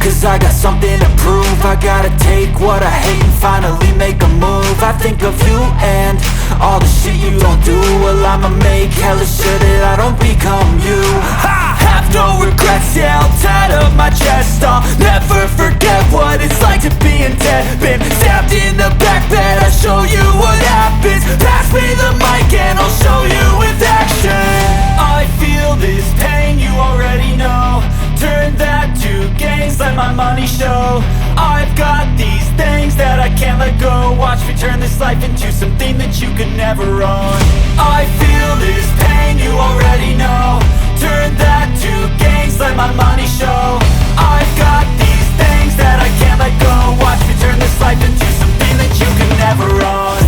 cause I got something to prove. I gotta take what I hate and finally make a move. I think of you and all the shit you don't do. Well, I'ma make hella sure that I don't become you. I have no regrets, yeah, I'll tie up my chest. I'll never forget what it's like to be in debt. Been stabbed in the back bed, I'll show you what happens. Pass me the mic and I'll show you with action. I feel this pain, you already know. Turn that to gains, let my money show. I've got these things that I can't let go. Watch me turn this life into something that you could never own. I feel this pain, you already know. Turn that to gains, let my money show. I've got these things that I can't let go. Watch me turn this life into something that you could never own.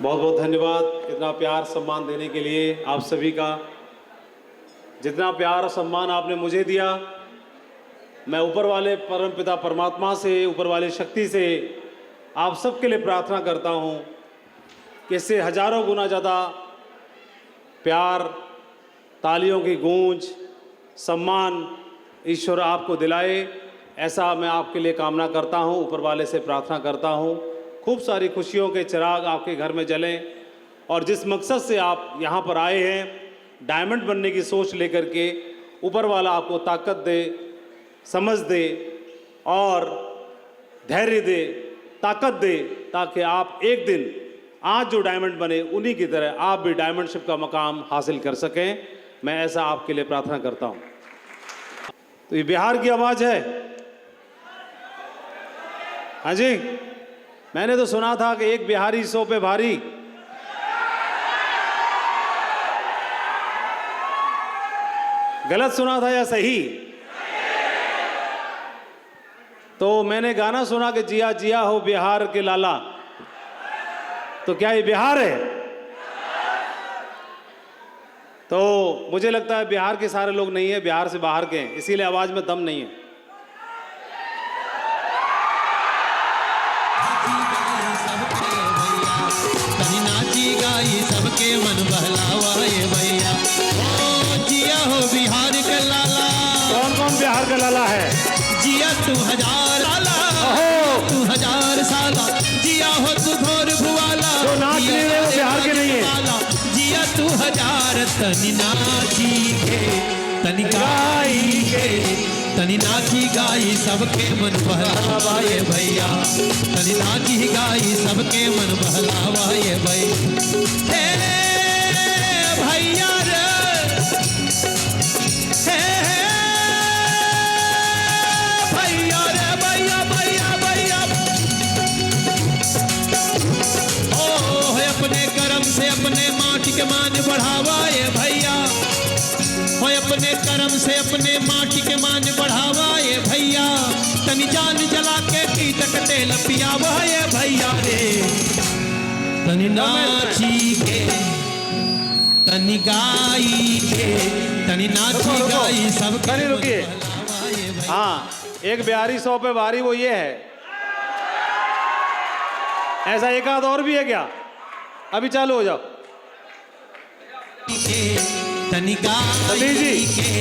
बहुत बहुत धन्यवाद इतना प्यार सम्मान देने के लिए आप सभी का। जितना प्यार और सम्मान आपने मुझे दिया, मैं ऊपर वाले परम पिता परमात्मा से, ऊपर वाले शक्ति से आप सबके लिए प्रार्थना करता हूँ कि इससे हजारों गुना ज़्यादा प्यार, तालियों की गूंज, सम्मान ईश्वर आपको दिलाए, ऐसा मैं आपके लिए कामना करता हूँ, ऊपर वाले से प्रार्थना करता हूँ। खूब सारी खुशियों के चिराग आपके घर में जलें और जिस मकसद से आप यहाँ पर आए हैं, डायमंड बनने की सोच लेकर के, ऊपर वाला आपको ताकत दे, समझ दे और धैर्य दे, ताकत दे, ताकि आप एक दिन आज जो डायमंड बने उन्हीं की तरह आप भी डायमंडशिप का मकाम हासिल कर सकें। मैं ऐसा आपके लिए प्रार्थना करता हूँ। तो ये बिहार की आवाज़ है। हाँ जी, मैंने तो सुना था कि एक बिहारी 100 पे भारी। गलत सुना था या सही? तो मैंने गाना सुना कि जिया जिया हो बिहार के लाला। तो क्या ये बिहार है? तो मुझे लगता है बिहार के सारे लोग नहीं है, बिहार से बाहर के हैं, इसीलिए आवाज में दम नहीं है। सबके मन बहलावा ये भैया, ओ जिया हो बिहार के लाला। कौन कौन बिहार का लाला है? जिया तू 1000 साला, तू 1000 साला, जिया हो तू घोर भुआला। जो नाच नहीं रहे वो बिहार के नहीं है। जिया तू 1000 तनी नाची के, तनी गाई के, तनी नाची गाई सबके मन बहलावा ये भैया, तनी नाची गाई सबके मन बहलावा ये भैया। भैया रे भैया रे भैया भैया भैया, ओ अपने कर्म से अपने माटी के मान बढ़ावा ये भैया, अपने कर्म से अपने माटी के मान बढ़ावा ये भैया, तनी जान जला के की तक तेल पियावा ये भैया रे, तनी नाची के, तनी गाई के, तनी नाची गाई सब। रुकिए, हाँ, एक बिहारी 100 पे भारी वो ये है। ऐसा एक आध और भी है क्या? अभी चालू हो जाओ। तनी गाई जी,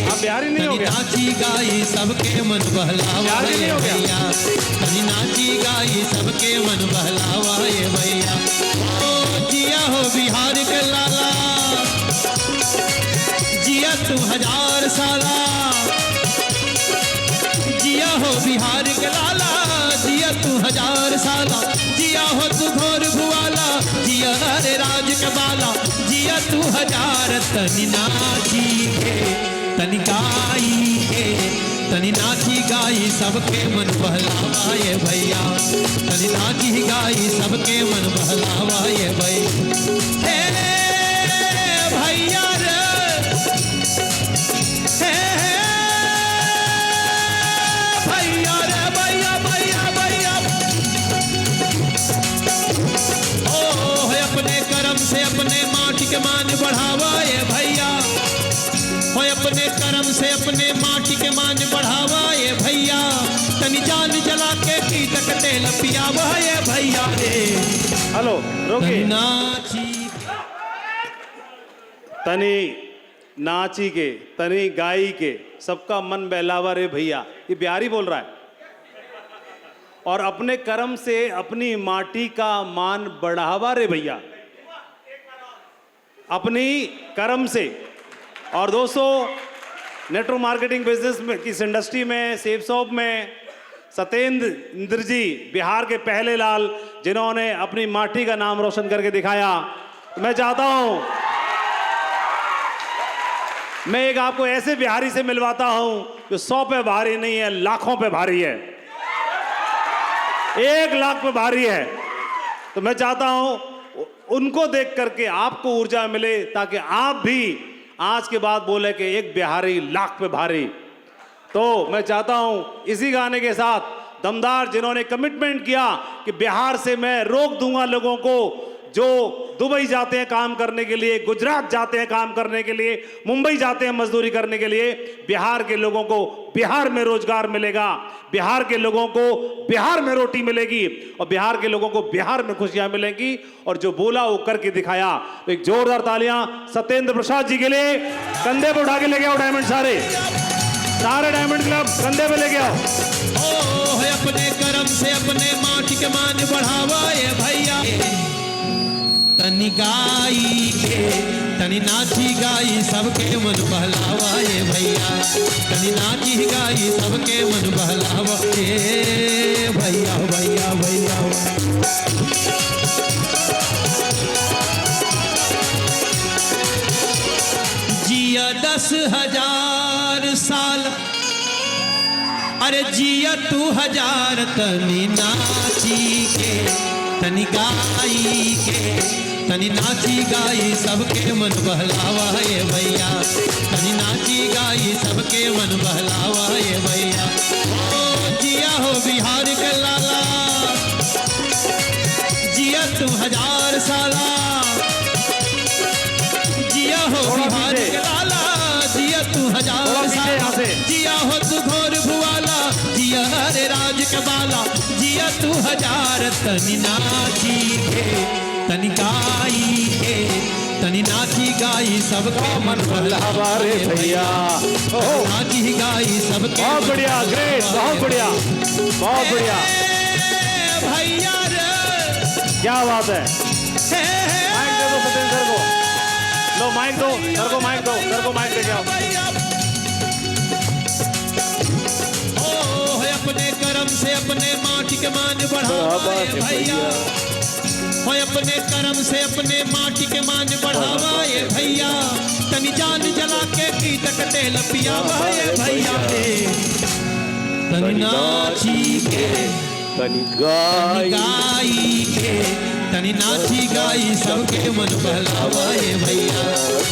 आप बिहारी नहीं हो गया? नाची गाई सबके मन बहलावा ये भैया, तनी नाची गाई सबके मन बहलावा ये भैया, ओ जिया हो बिहार के लाला, जिया तू 1000 साला, जिया हो बिहार के लाला, जिया तू 1000 साला, जिया हो तू घोर भुआला, जिया रे राज के बाला, जिया तू 1000 तनी नाची के, तनी गाई के, तनी नाची गाई सबके मन बहलावा ये भैया, तनी नाची गाई सबके मन बहलावा ये भैया। भैया रे भैया रे भैया भैया भैया, ओ अपने कर्म से अपने माटी के मान बढ़ावा ये भैया, अपने कर्म से अपने माटी के मान बढ़ावा ये भैया, तनी जान जला के की तक तेल पियावा ये भैया रे। हेलो, रोकिए। नाची तनी नाची के, तनी गाई के, सबका मन बहलावा रे भैया, ये बिहारी बोल रहा है। और अपने कर्म से अपनी माटी का मान बढ़ावा रे भैया, अपनी कर्म से। और दोस्तों, नेटवर्क मार्केटिंग बिजनेस में किस इंडस्ट्री में, सेफ शॉप में सत्येंद्र जी बिहार के पहले लाल, जिन्होंने अपनी माटी का नाम रोशन करके दिखाया। मैं चाहता हूं, मैं एक आपको ऐसे बिहारी से मिलवाता हूं जो 100 पे भारी नहीं है, लाखों पे भारी है, 1 लाख पे भारी है। तो मैं चाहता हूं उनको देख करके आपको ऊर्जा मिले, ताकि आप भी आज के बाद बोले कि एक बिहारी लाख पे भारी। तो मैं चाहता हूं इसी गाने के साथ दमदार, जिन्होंने कमिटमेंट किया कि बिहार से मैं रोक दूंगा लोगों को जो दुबई जाते हैं काम करने के लिए, गुजरात जाते हैं काम करने के लिए, मुंबई जाते हैं मजदूरी करने के लिए, बिहार के लोगों को बिहार में रोजगार मिलेगा, बिहार के लोगों को बिहार में रोटी मिलेगी, और बिहार के लोगों को बिहार में खुशियां मिलेंगी। और जो बोला वो करके दिखाया। तो एक जोरदार तालियां सत्येंद्र प्रसाद जी के लिए। कंधे पे उठा के लेके आओ डायमंड, सारे डायमंड क्लब कंधे पे लेके आओ। ओ अपने कर्म से अपने माटी के मान बढ़ावा ये भैया। तनी गाई के तनी नाची गाई सबके मन बहलावा ये भैया, तनी नाची गाई सबके मन बहलावा ये भैया भैया भैया। जिया 10,000 साल, अरे जिया 2,000, तनी नाची के तनी गाई के तनी नाची गाई सबके मन बहलावा ये भैया, तनी नाची गाई सबके मन बहलावा ये भैया। ओ जिया हो बिहार के लाला, जिया 2,000 साला, जिया हो बिहार के लाला, जिया 2,000 साला, जिया हो तू घोर भुआला, जिया हरे राज के बाला, जिया 2,000, तनी नाची के तनी गाई के तनी नाची गाई सबके मन बहलावा रे भैया, नाची गाई सबके। बहुत बढ़िया, ग्रेट, बहुत बढ़िया, बहुत बढ़िया भैया रे, क्या बात है। माइक दे दो सत्येंद्र सर को, लो माइक दो सर को, माइक दो सर को, माइक लेके आओ। ओ अपने कर्म से अपने माटी के मान बढ़ावा ये भैया, अपने कर्म से अपने माटी के मान बढ़ावा ये भैया, तनी जान जला के कीटक तेल पियावा ये भैया, तनी नाची के तनी गाई के तनी नाची गाई सबके मन बहलावा ये भैया,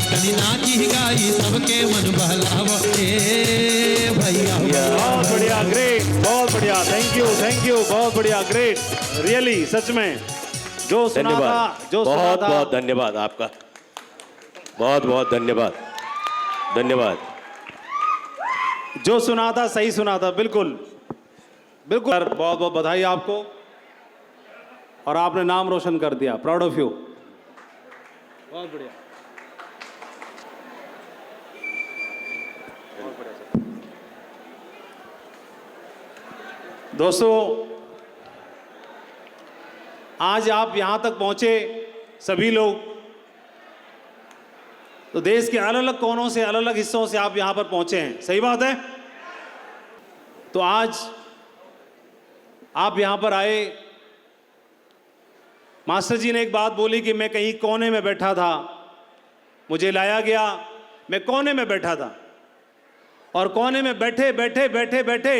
तनी नाची गाई सबके मन बहलावा ये भैया। बहुत बढ़िया, ग्रेट, बहुत बढ़िया, थैंक यू, बहुत बढ़िया, ग्रेट, रियली, सच में जो सुना था, जो बहुत बहुत धन्यवाद आपका, बहुत बहुत धन्यवाद, धन्यवाद। जो सुना था सही सुना था, बिल्कुल बिल्कुल। बहुत बहुत बधाई आपको, और आपने नाम रोशन कर दिया, प्राउड ऑफ यू, बहुत बढ़िया, बहुत बढ़िया। दोस्तों, आज आप यहां तक पहुंचे सभी लोग, तो देश के अलग अलग कोनों से, अलग अलग हिस्सों से आप यहां पर पहुंचे हैं, सही बात है। तो आज आप यहां पर आए, मास्टर जी ने एक बात बोली कि मैं कहीं कोने में बैठा था, मुझे लाया गया, मैं कोने में बैठा था, और कोने में बैठे बैठे बैठे बैठे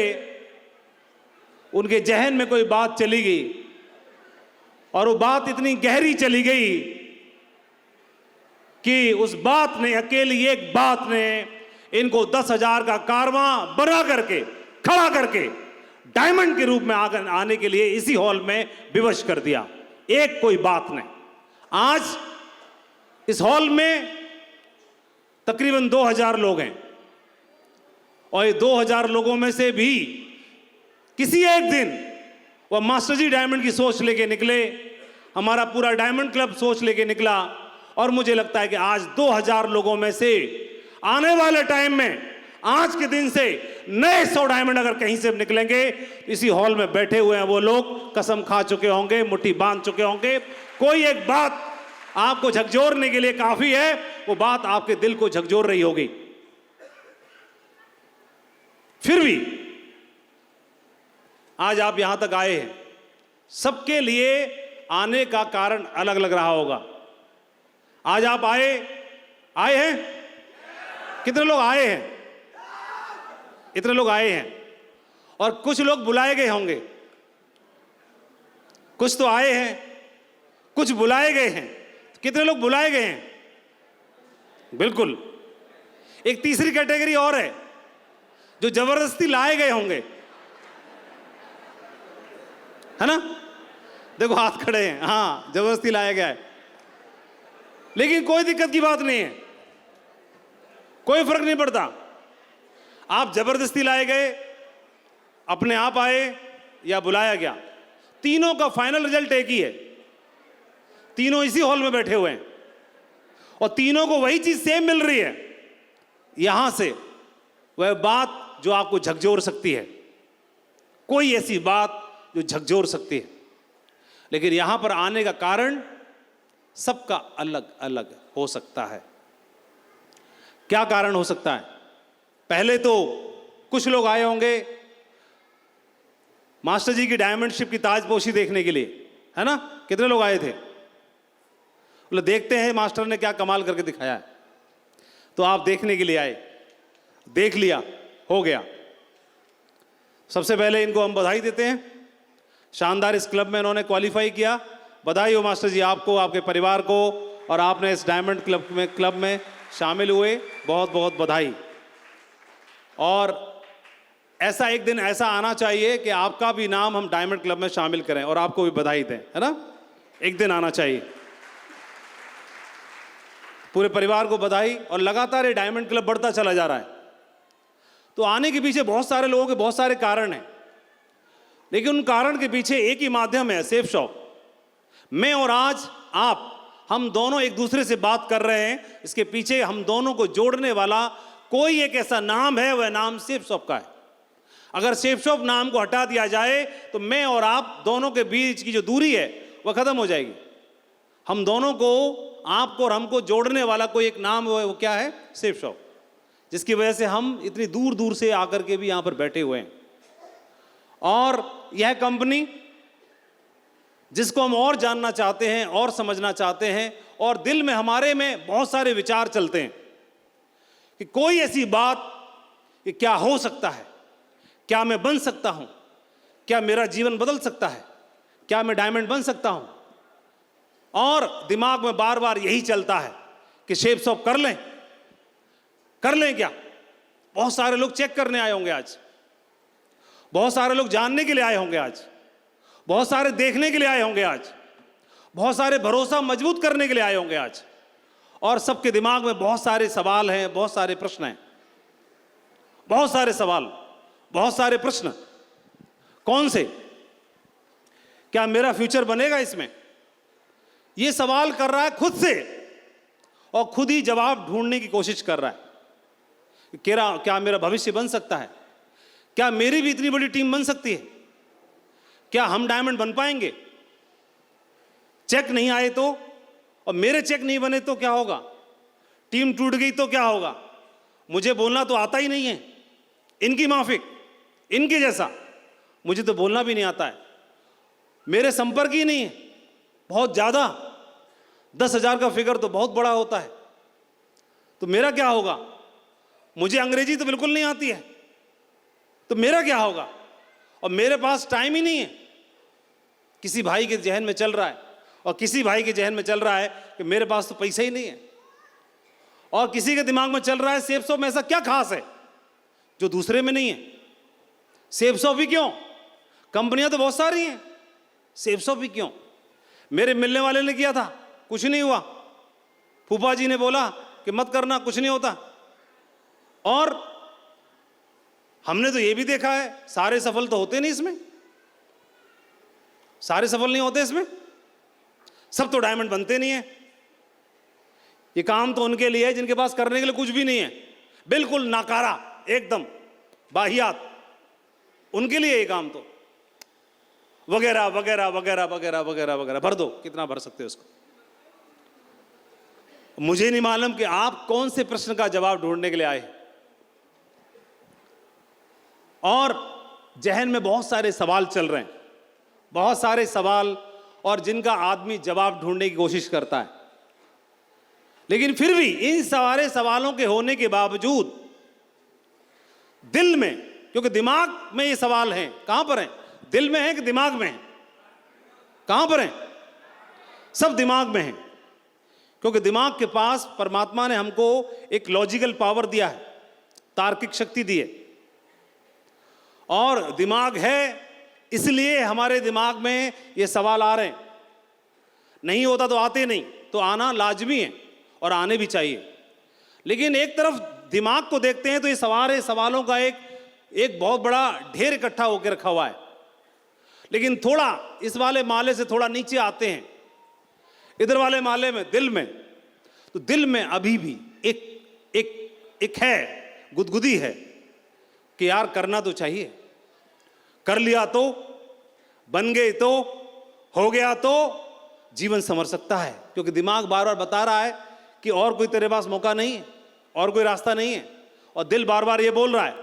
उनके जहन में कोई बात चली गई, और वो बात इतनी गहरी चली गई कि उस बात ने, अकेली एक बात ने, इनको 10,000 का कारवां बना करके, खड़ा करके, डायमंड के रूप में आने के लिए इसी हॉल में विवश कर दिया। एक कोई बात नहीं। आज इस हॉल में तकरीबन 2,000 लोग हैं, और ये 2,000 लोगों में से भी किसी एक दिन वह मास्टर जी डायमंड की सोच लेके निकले, हमारा पूरा डायमंड क्लब सोच लेके निकला, और मुझे लगता है कि आज 2,000 लोगों में से आने वाले टाइम में आज के दिन से नए 100 डायमंड अगर कहीं से निकलेंगे, इसी हॉल में बैठे हुए हैं वो लोग कसम खा चुके होंगे, मुट्ठी बांध चुके होंगे। कोई एक बात आपको झकझोरने के लिए काफी है, वो बात आपके दिल को झकझोर रही होगी। फिर भी आज आप यहां तक आए हैं, सबके लिए आने का कारण अलग लग रहा होगा। आज आप आए हैं, कितने लोग आए हैं? इतने लोग आए हैं, और कुछ लोग बुलाए गए होंगे। कुछ तो आए हैं, कुछ बुलाए गए हैं। कितने लोग बुलाए गए हैं? बिल्कुल। एक तीसरी कैटेगरी और है, जो जबरदस्ती लाए गए होंगे, है ना? देखो हाथ खड़े हैं, हाँ जबरदस्ती लाया गया है। लेकिन कोई दिक्कत की बात नहीं है, कोई फर्क नहीं पड़ता। आप जबरदस्ती लाए गए, अपने आप आए या बुलाया गया, तीनों का फाइनल रिजल्ट एक ही है। तीनों इसी हॉल में बैठे हुए हैं और तीनों को वही चीज सेम मिल रही है। यहां से वह बात जो आपको झकझोर सकती है, कोई ऐसी बात जो झकझोर सकती है। लेकिन यहां पर आने का कारण सबका अलग अलग हो सकता है। क्या कारण हो सकता है? पहले तो कुछ लोग आए होंगे मास्टर जी की डायमंड शिप की ताजपोशी देखने के लिए, है ना? कितने लोग आए थे? बोले देखते हैं मास्टर ने क्या कमाल करके दिखाया है। तो आप देखने के लिए आए, देख लिया, हो गया। सबसे पहले इनको हम बधाई देते हैं, शानदार इस क्लब में इन्होंने क्वालिफाई किया। बधाई हो मास्टर जी आपको, आपके परिवार को, और आपने इस डायमंड क्लब में शामिल हुए, बहुत बहुत बधाई। और ऐसा एक दिन ऐसा आना चाहिए कि आपका भी नाम हम डायमंड क्लब में शामिल करें और आपको भी बधाई दें, है ना? एक दिन आना चाहिए। पूरे परिवार को बधाई। और लगातार ये डायमंड क्लब बढ़ता चला जा रहा है। तो आने के पीछे बहुत सारे लोगों के बहुत सारे कारण हैं, लेकिन उन कारण के पीछे एक ही माध्यम है, सेफ शॉप। मैं और आज आप, हम दोनों एक दूसरे से बात कर रहे हैं, इसके पीछे हम दोनों को जोड़ने वाला कोई एक ऐसा नाम है, वह नाम सेफ शॉप का है। अगर सेफ शॉप नाम को हटा दिया जाए तो मैं और आप दोनों के बीच की जो दूरी है वह खत्म हो जाएगी। हम दोनों को, आपको और हमको जोड़ने वाला कोई एक नाम है, वो क्या है? Safe shop. जिसकी वजह से हम इतनी दूर दूर से आकर के भी यहां पर बैठे हुए हैं। और यह कंपनी जिसको हम और जानना चाहते हैं और समझना चाहते हैं, और दिल में हमारे में बहुत सारे विचार चलते हैं कि कोई ऐसी बात कि क्या हो सकता है, क्या मैं बन सकता हूं, क्या मेरा जीवन बदल सकता है, क्या मैं डायमंड बन सकता हूं। और दिमाग में बार बार यही चलता है कि शेप शॉप कर लें क्या? बहुत सारे लोग चेक करने आए होंगे आज, बहुत सारे लोग जानने के लिए आए होंगे आज, बहुत सारे देखने के लिए आए होंगे आज, बहुत सारे भरोसा मजबूत करने के लिए आए होंगे आज। और सबके दिमाग में बहुत सारे सवाल हैं, बहुत सारे प्रश्न हैं, बहुत सारे सवाल, बहुत सारे प्रश्न। कौन से? क्या मेरा फ्यूचर बनेगा इसमें? यह सवाल कर रहा है खुद से, और खुद ही जवाब ढूंढने की कोशिश कर रहा है। क्या मेरा भविष्य बन सकता है? क्या मेरी भी इतनी बड़ी टीम बन सकती है? क्या हम डायमंड बन पाएंगे? चेक नहीं आए तो, और मेरे चेक नहीं बने तो क्या होगा? टीम टूट गई तो क्या होगा? मुझे बोलना तो आता ही नहीं है, इनकी माफिक, इनके जैसा मुझे तो बोलना भी नहीं आता है। मेरे संपर्क ही नहीं है, बहुत ज्यादा 10,000 का फिगर तो बहुत बड़ा होता है। तो मेरा क्या होगा? मुझे अंग्रेजी तो बिल्कुल नहीं आती है, तो मेरा क्या होगा? और मेरे पास टाइम ही नहीं है। किसी भाई के जहन में चल रहा है, और किसी भाई के जहन में चल रहा है कि मेरे पास तो पैसा ही नहीं है, और किसी के दिमाग में चल रहा है सेफ शॉप में ऐसा क्या खास है जो दूसरे में नहीं है। सेफ शॉप ही क्यों? कंपनियां तो बहुत सारी हैं, सेफ शॉप ही क्यों? मेरे मिलने वाले ने किया था, कुछ नहीं हुआ। फूफा जी ने बोला कि मत करना, कुछ नहीं होता। और हमने तो ये भी देखा है, सारे सफल तो होते नहीं इसमें, सारे सफल नहीं होते इसमें, सब तो डायमंड बनते नहीं है। ये काम तो उनके लिए है जिनके पास करने के लिए कुछ भी नहीं है, बिल्कुल नाकारा, एकदम बाहियात, उनके लिए ये काम तो वगैरह वगैरह वगैरह वगैरह वगैरह वगैरह भर दो, कितना भर सकते हो उसको। मुझे नहीं मालूम कि आप कौन से प्रश्न का जवाब ढूंढने के लिए आए। और जहन में बहुत सारे सवाल चल रहे हैं, बहुत सारे सवाल, और जिनका आदमी जवाब ढूंढने की कोशिश करता है। लेकिन फिर भी इन सारे सवालों के होने के बावजूद दिल में, क्योंकि दिमाग में ये सवाल हैं, कहां पर हैं? दिल में है कि दिमाग में है? कहां पर हैं? सब दिमाग में है, क्योंकि दिमाग के पास परमात्मा ने हमको एक लॉजिकल पावर दिया है, तार्किक शक्ति दी है। और दिमाग है, इसलिए हमारे दिमाग में ये सवाल आ रहे हैं। नहीं होता तो आते नहीं, तो आना लाजमी है और आने भी चाहिए। लेकिन एक तरफ दिमाग को देखते हैं तो ये सवालों का एक बहुत बड़ा ढेर इकट्ठा होकर रखा हुआ है। लेकिन थोड़ा इस वाले माले से थोड़ा नीचे आते हैं, इधर वाले माले में, दिल में, तो दिल में अभी भी एक है, गुदगुदी है कि यार करना तो चाहिए, कर लिया तो, बन गए तो, हो गया तो जीवन संवर सकता है। क्योंकि दिमाग बार बार बता रहा है कि और कोई तेरे पास मौका नहीं है, और कोई रास्ता नहीं है। और दिल बार बार ये बोल रहा है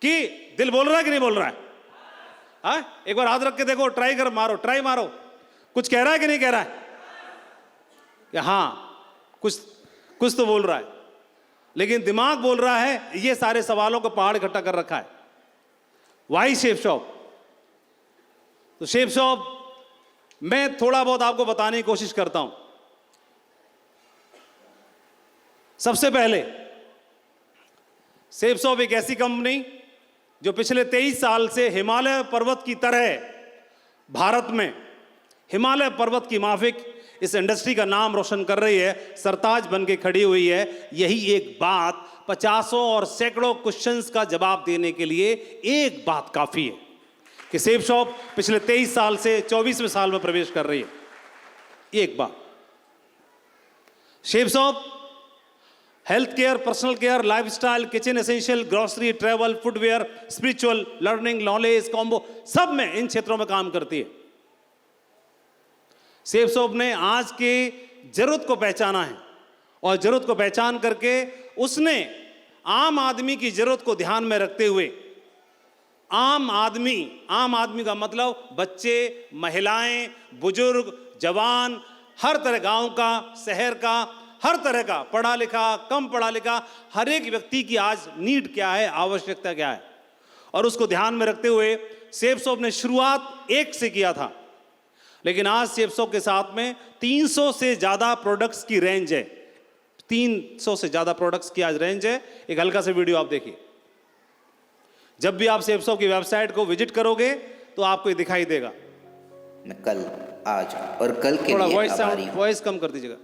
कि, दिल बोल रहा है कि नहीं बोल रहा है? हाँ, एक बार हाथ रख के देखो, ट्राई कर, मारो, ट्राई मारो, कुछ कह रहा है कि नहीं कह रहा है? कि हाँ, कुछ तो बोल रहा है। लेकिन दिमाग बोल रहा है ये सारे सवालों का पहाड़ इकट्ठा कर रखा है। Why shape shop? तो शेप शॉप मैं थोड़ा बहुत आपको बताने की कोशिश करता हूं। सबसे पहले शेप शॉप एक ऐसी कंपनी जो पिछले 23 साल से हिमालय पर्वत की तरह भारत में हिमालय पर्वत की माफिक इस इंडस्ट्री का नाम रोशन कर रही है, सरताज बन के खड़ी हुई है। यही एक बात 50 और सैकड़ों क्वेश्चंस का जवाब देने के लिए एक बात काफी है कि शेप शॉप पिछले 23 साल से 24वें साल में प्रवेश कर रही है। एक बात, shape shop health care, personal care, lifestyle, kitchen essential, grocery, travel, footwear, spiritual, learning, knowledge, combo, सब में इन क्षेत्रों में काम करती है। शेप शॉप ने आज की जरूरत को पहचाना है और जरूरत को पहचान करके उसने आम आदमी की जरूरत को ध्यान में रखते हुए, आम आदमी का मतलब बच्चे, महिलाएं, बुजुर्ग, जवान, हर तरह, गांव का, शहर का, हर तरह का, पढ़ा लिखा, कम पढ़ा लिखा, हर एक व्यक्ति की आज नीड क्या है, आवश्यकता क्या है, और उसको ध्यान में रखते हुए शेप शॉप ने शुरुआत एक से किया था। लेकिन आज शेप शॉप के साथ में 300 से ज्यादा प्रोडक्ट्स की रेंज है। 300 से ज्यादा प्रोडक्ट्स की आज रेंज है। एक हल्का सा वीडियो आप देखिए। जब भी आप शेप शॉप की वेबसाइट को विजिट करोगे तो आपको ये दिखाई देगा। मैं कल, आज और कल के थोड़ा लिए वॉइस कम कर दीजिएगा।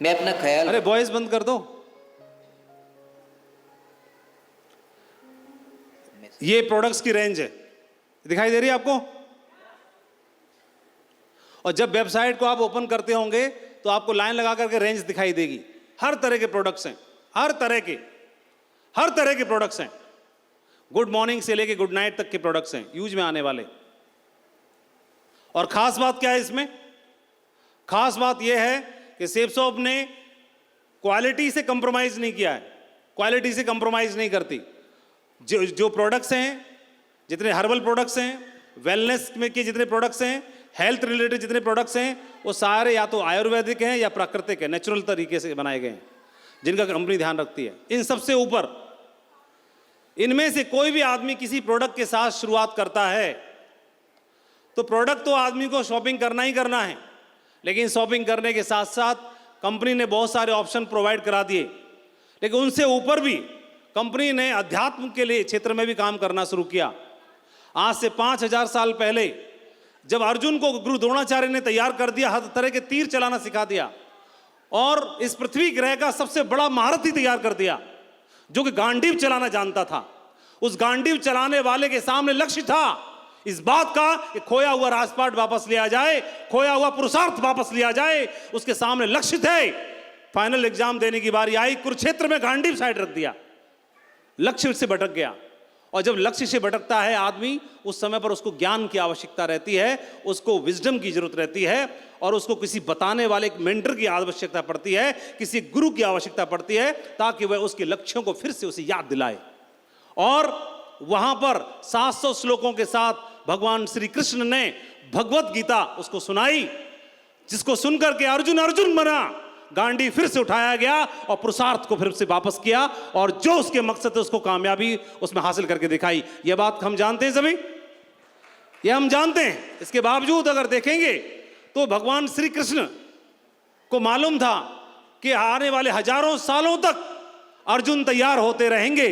मैं अपना ख्याल, अरे वॉइस बंद कर दो। ये प्रोडक्ट्स की रेंज है, दिखाई दे रही है आपको? और जब वेबसाइट को आप ओपन करते होंगे तो आपको लाइन लगा करके रेंज दिखाई देगी। हर तरह के प्रोडक्ट्स हैं, हर तरह के प्रोडक्ट्स हैं। गुड मॉर्निंग से लेके गुड नाइट तक के प्रोडक्ट्स हैं यूज में आने वाले। और खास बात क्या है इसमें? खास बात यह है कि शेप शॉप ने क्वालिटी से कंप्रोमाइज नहीं किया है, क्वालिटी से कंप्रोमाइज नहीं करती। जो प्रोडक्ट्स हैं, जितने हर्बल प्रोडक्ट्स हैं, वेलनेस में के जितने प्रोडक्ट्स हैं, हेल्थ रिलेटेड जितने प्रोडक्ट्स हैं, वो सारे या तो आयुर्वेदिक हैं या प्राकृतिक है, नेचुरल तरीके से बनाए गए हैं, जिनका कंपनी ध्यान रखती है। इन सबसे ऊपर, इनमें से कोई भी आदमी किसी प्रोडक्ट के साथ शुरुआत करता है तो प्रोडक्ट तो आदमी को शॉपिंग करना ही करना है, लेकिन शॉपिंग करने के साथ साथ कंपनी ने बहुत सारे ऑप्शन प्रोवाइड करा दिए। लेकिन उनसे ऊपर भी कंपनी ने अध्यात्म के लिए क्षेत्र में भी काम करना शुरू किया। आज से 5000 साल पहले जब अर्जुन को गुरु द्रोणाचार्य ने तैयार कर दिया, हर तरह के तीर चलाना सिखा दिया और इस पृथ्वी ग्रह का सबसे बड़ा महारथी तैयार कर दिया जो कि गांडीव चलाना जानता था। उस गांडीव चलाने वाले के सामने लक्ष्य था इस बात का कि खोया हुआ राजपाट वापस लिया जाए, खोया हुआ पुरुषार्थ वापस लिया जाए। उसके सामने लक्ष्य थे फाइनल एग्जाम देने की बारी आई, कुरुक्षेत्र में गांडीव साइड रख दिया, लक्ष्य से भटक गया। और जब लक्ष्य से भटकता है आदमी, उस समय पर उसको ज्ञान की आवश्यकता रहती है, उसको विजडम की जरूरत रहती है, और उसको किसी बताने वाले एक मेंटर की आवश्यकता पड़ती है, किसी गुरु की आवश्यकता पड़ती है, ताकि वह उसके लक्ष्यों को फिर से उसे याद दिलाए। और वहां पर 700 श्लोकों के साथ भगवान श्री कृष्ण ने भगवत गीता उसको सुनाई, जिसको सुनकर के अर्जुन अर्जुन बना, गांडी फिर से उठाया गया और पुरुषार्थ को फिर से वापस किया, और जो उसके मकसद है उसको कामयाबी उसमें हासिल करके दिखाई। यह बात हम जानते हैं सभी, यह हम जानते हैं। इसके बावजूद अगर देखेंगे तो भगवान श्री कृष्ण को मालूम था कि आने वाले हजारों सालों तक अर्जुन तैयार होते रहेंगे,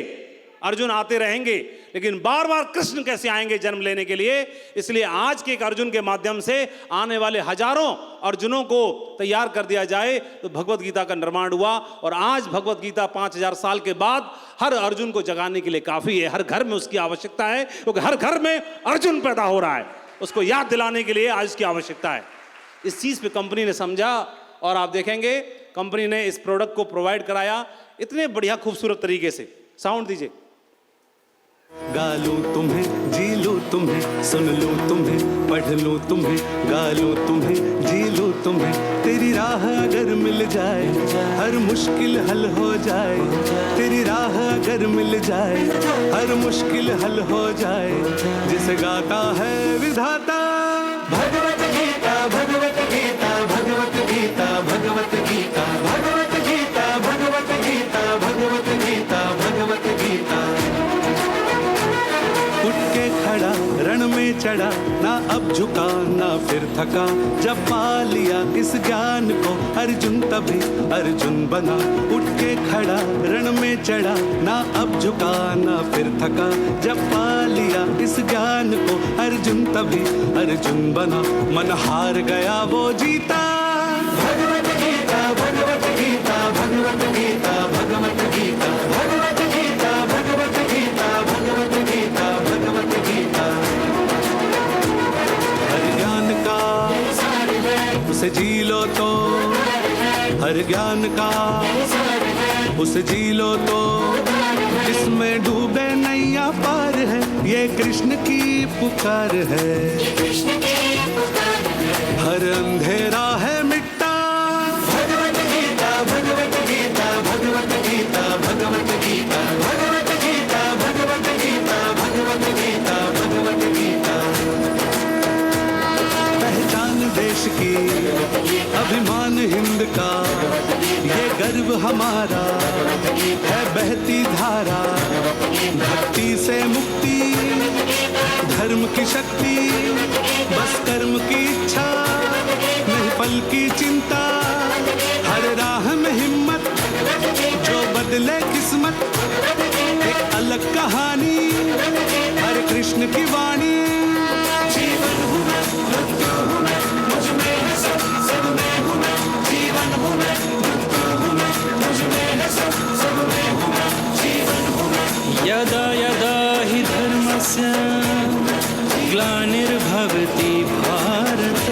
अर्जुन आते रहेंगे, लेकिन बार बार कृष्ण कैसे आएंगे जन्म लेने के लिए। इसलिए आज के एक अर्जुन के माध्यम से आने वाले हजारों अर्जुनों को तैयार कर दिया जाए, तो भगवत गीता का निर्माण हुआ। और आज भगवत गीता 5000 साल के बाद हर अर्जुन को जगाने के लिए काफी है। हर घर में उसकी आवश्यकता है, क्योंकि हर घर में अर्जुन पैदा हो रहा है, उसको याद दिलाने के लिए आज उसकी आवश्यकता है। इस चीज पे कंपनी ने समझा, और आप देखेंगे कंपनी ने इस प्रोडक्ट को प्रोवाइड कराया इतने बढ़िया खूबसूरत तरीके से। साउंड दीजिए। गा लूं तुम्हें, जी लूं तुम्हें, सुन लूं तुम्हें, पढ़ लूं तुम्हें, गा लूं तुम्हें, जी लूं तुम्हें। तेरी राह अगर मिल जाए हर मुश्किल हल हो जाए, तेरी राह अगर मिल जाए हर मुश्किल हल हो जाए। जिसे गाता है विधाता, भगवत गीता भगवत गीता भगवत गीता भगवत गीता भगवत गीता भगवत गीता भगवत गीता भगवत गीता। उठ के खड़ा रण में चढ़ा, ना अब झुका ना फिर थका। जब पा लिया इस ज्ञान को अर्जुन तभी अर्जुन बना। उठ के खड़ा रण में चढ़ा, ना अब झुका ना फिर थका। जब पा लिया इस ज्ञान को अर्जुन तभी अर्जुन बना। मन हार गया वो जीता, भगवत गीता भगवत गीता भगवत गीता भगवत गीता भगवत गीता भगवत गीता भगवत गीता भगवत गीता। हर ज्ञान का उसे जी लो तो, हर ज्ञान का उसे जी लो तो, जिसमें डूबे नैया पार है, ये कृष्ण की पुकार है। हर अंधेरा है मिट्टा, भगवत गीता भगवत गीता भगवत गीता भगवत गीता भगवत गीता भगवत गीता भगवत गीता भगवत गीता। पहचान देश की अभिमान हिंद का, ये गर्व हमारा है बहती धारा। भक्ति से मुक्ति धर्म की शक्ति, बस कर्म की इच्छा नहीं पल की चिंता। हर राह में हिम्मत जो बदले किस्मत, एक अलग कहानी हर कृष्ण की वाणी। जीवन हूँ मैं, मृत्यु हूँ मैं, मुझ में है सब, सब में हूँ मैं। जीवन हूँ मैं, मृत्यु हूँ मैं, मुझ में है सब, सब में हूँ मैं। जीवन हूँ मैं। यदा यदा हि धर्मस्य ग्लानिर्भवति भारत,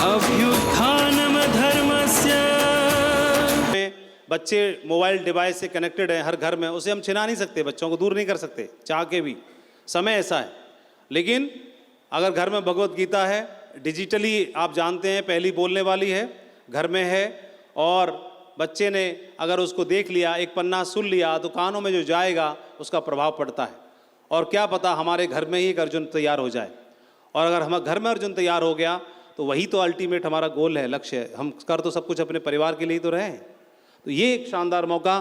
अभ्युत्थानम धर्मस्य। बच्चे मोबाइल डिवाइस से कनेक्टेड हैं हर घर में, उसे हम छिना नहीं सकते, बच्चों को दूर नहीं कर सकते चाह के भी, समय ऐसा है। लेकिन अगर घर में भगवत गीता है, डिजिटली आप जानते हैं पहली बोलने वाली है, घर में है, और बच्चे ने अगर उसको देख लिया, एक पन्ना सुन लिया, तो कानों में जो जाएगा उसका प्रभाव पड़ता है। और क्या पता हमारे घर में ही एक अर्जुन तैयार हो जाए, और अगर हमारे घर में अर्जुन तैयार हो गया तो वही तो अल्टीमेट हमारा गोल है, लक्ष्य है। हम कर तो सब कुछ अपने परिवार के लिए ही तो रहे हैं। तो ये एक शानदार मौका,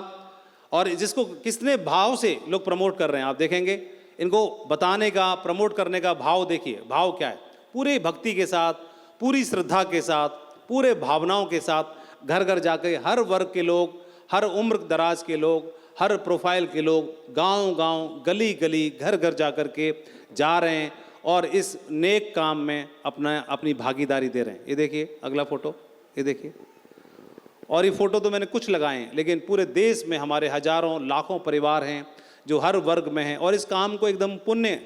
और जिसको कितने भाव से लोग प्रमोट कर रहे हैं, आप देखेंगे इनको बताने का, प्रमोट करने का भाव देखिए। भाव क्या है? पूरे भक्ति के साथ, पूरी श्रद्धा के साथ, पूरे भावनाओं के साथ घर घर जाकर हर वर्ग के लोग, हर उम्र दराज के लोग, हर प्रोफाइल के लोग गांव गांव, गली गली, घर घर जा कर के जा रहे हैं और इस नेक काम में अपनी भागीदारी दे रहे हैं। ये देखिए अगला फोटो, ये देखिए। और ये फोटो तो मैंने कुछ लगाए हैं, लेकिन पूरे देश में हमारे हजारों लाखों परिवार हैं जो हर वर्ग में हैं, और इस काम को एकदम पुण्य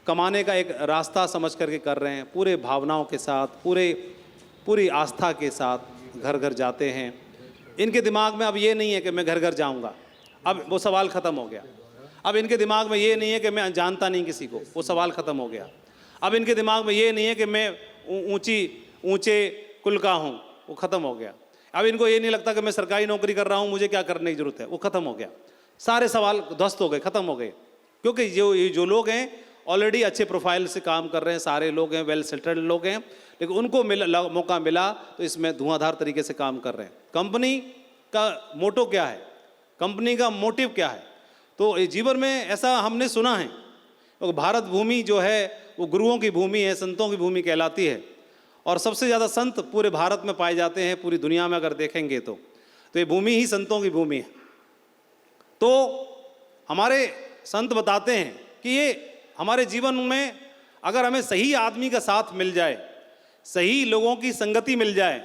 कमाने का एक रास्ता समझ करके कर रहे हैं, पूरे भावनाओं के साथ, पूरी आस्था के साथ। घर घर जाते हैं, इनके दिमाग में अब ये नहीं है कि मैं घर घर जाऊंगा, अब वो सवाल ख़त्म हो गया। अब इनके दिमाग में ये नहीं है कि मैं जानता नहीं किसी को, वो सवाल ख़त्म हो गया। अब इनके दिमाग में ये नहीं है कि मैं ऊंचे कुल का हूँ, वो ख़त्म हो गया। अब इनको ये नहीं लगता कि मैं सरकारी नौकरी कर रहा हूँ, मुझे क्या करने की ज़रूरत है, वो ख़त्म हो गया। सारे सवाल ध्वस्त हो गए, ख़त्म हो गए, क्योंकि ये जो लोग हैं ऑलरेडी अच्छे प्रोफाइल से काम कर रहे हैं, सारे लोग हैं, वेल सेटल्ड लोग हैं, लेकिन उनको मौका मिला तो इसमें धुआंधार तरीके से काम कर रहे हैं। कंपनी का मोटो क्या है, कंपनी का मोटिव क्या है? तो जीवन में ऐसा हमने सुना है, तो भारत भूमि जो है वो गुरुओं की भूमि है, संतों की भूमि कहलाती है, और सबसे ज़्यादा संत पूरे भारत में पाए जाते हैं, पूरी दुनिया में अगर देखेंगे तो ये भूमि ही संतों की भूमि है। तो हमारे संत बताते हैं कि ये हमारे जीवन में अगर हमें सही आदमी का साथ मिल जाए, सही लोगों की संगति मिल जाए,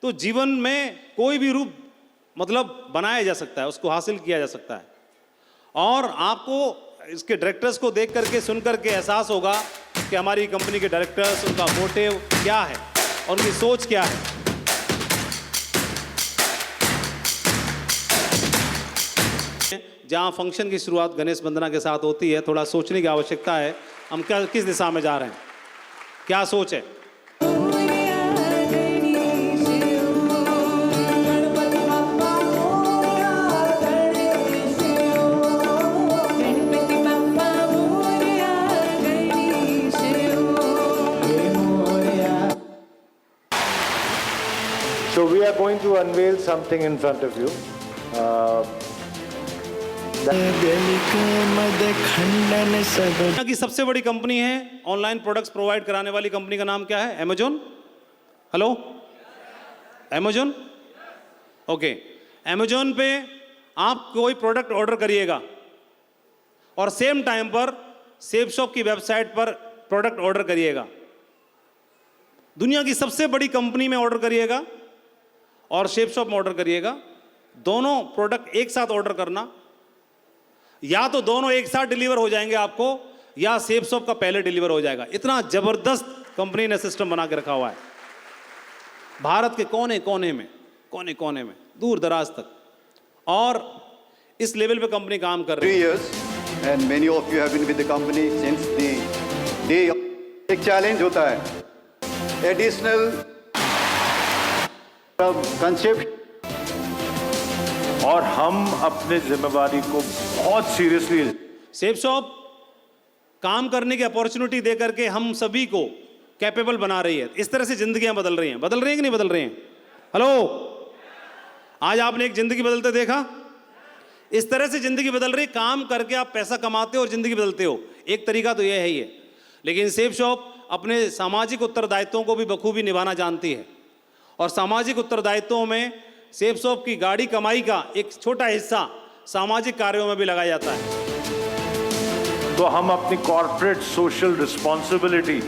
तो जीवन में कोई भी रूप मतलब बनाया जा सकता है, उसको हासिल किया जा सकता है। और आपको इसके डायरेक्टर्स को देख करके, सुन करके एहसास होगा कि हमारी कंपनी के डायरेक्टर्स, उनका मोटिव क्या है और उनकी सोच क्या है। जहाँ फंक्शन की शुरुआत गणेश वंदना के साथ होती है, थोड़ा सोचने की आवश्यकता है, हम क्या किस दिशा में जा रहे हैं, क्या सोच है। So we are going to unveil something in front of you. दुनिया की सबसे बड़ी कंपनी है ऑनलाइन प्रोडक्ट्स प्रोवाइड कराने वाली कंपनी का नाम क्या है? Amazon. Hello, Amazon. Okay, Amazon पे आप कोई प्रोडक्ट ऑर्डर करिएगा और सेम टाइम पर सेफ शॉप की वेबसाइट पर प्रोडक्ट ऑर्डर करिएगा। दुनिया की सबसे बड़ी कंपनी में ऑर्डर करिएगा और शेप शॉप में ऑर्डर करिएगा। दोनों प्रोडक्ट एक साथ ऑर्डर करना, या तो दोनों एक साथ डिलीवर हो जाएंगे आपको, या शेप शॉप का पहले डिलीवर हो जाएगा। इतना जबरदस्त कंपनी ने सिस्टम बना के रखा हुआ है, भारत के कोने कोने में, दूर दराज तक, और इस लेवल पे कंपनी काम कर रही है। 3 years and many of you have been with the company since the day. एक चैलेंज होता है, एडिशनल कंसेप्ट, और हम अपने जिम्मेवारी को बहुत सीरियसली। सेफ शॉप काम करने की अपॉर्चुनिटी दे करके हम सभी को कैपेबल बना रही है। इस तरह से जिंदगियां बदल रही हैं कि नहीं बदल रही हैं? हेलो, आज आपने एक जिंदगी बदलते देखा? इस तरह से जिंदगी बदल रही, काम करके आप पैसा कमाते हो और जिंदगी बदलते हो। एक तरीका तो यह है ही है, लेकिन सेफ शॉप अपने सामाजिक उत्तरदायित्वों को भी बखूबी निभाना जानती है, और सामाजिक उत्तरदायित्वों में सेफ शॉप की गाड़ी कमाई का एक छोटा हिस्सा सामाजिक कार्यों में भी लगाया जाता है। तो हम अपनी कॉर्पोरेट सोशल रिस्पॉन्सिबिलिटी,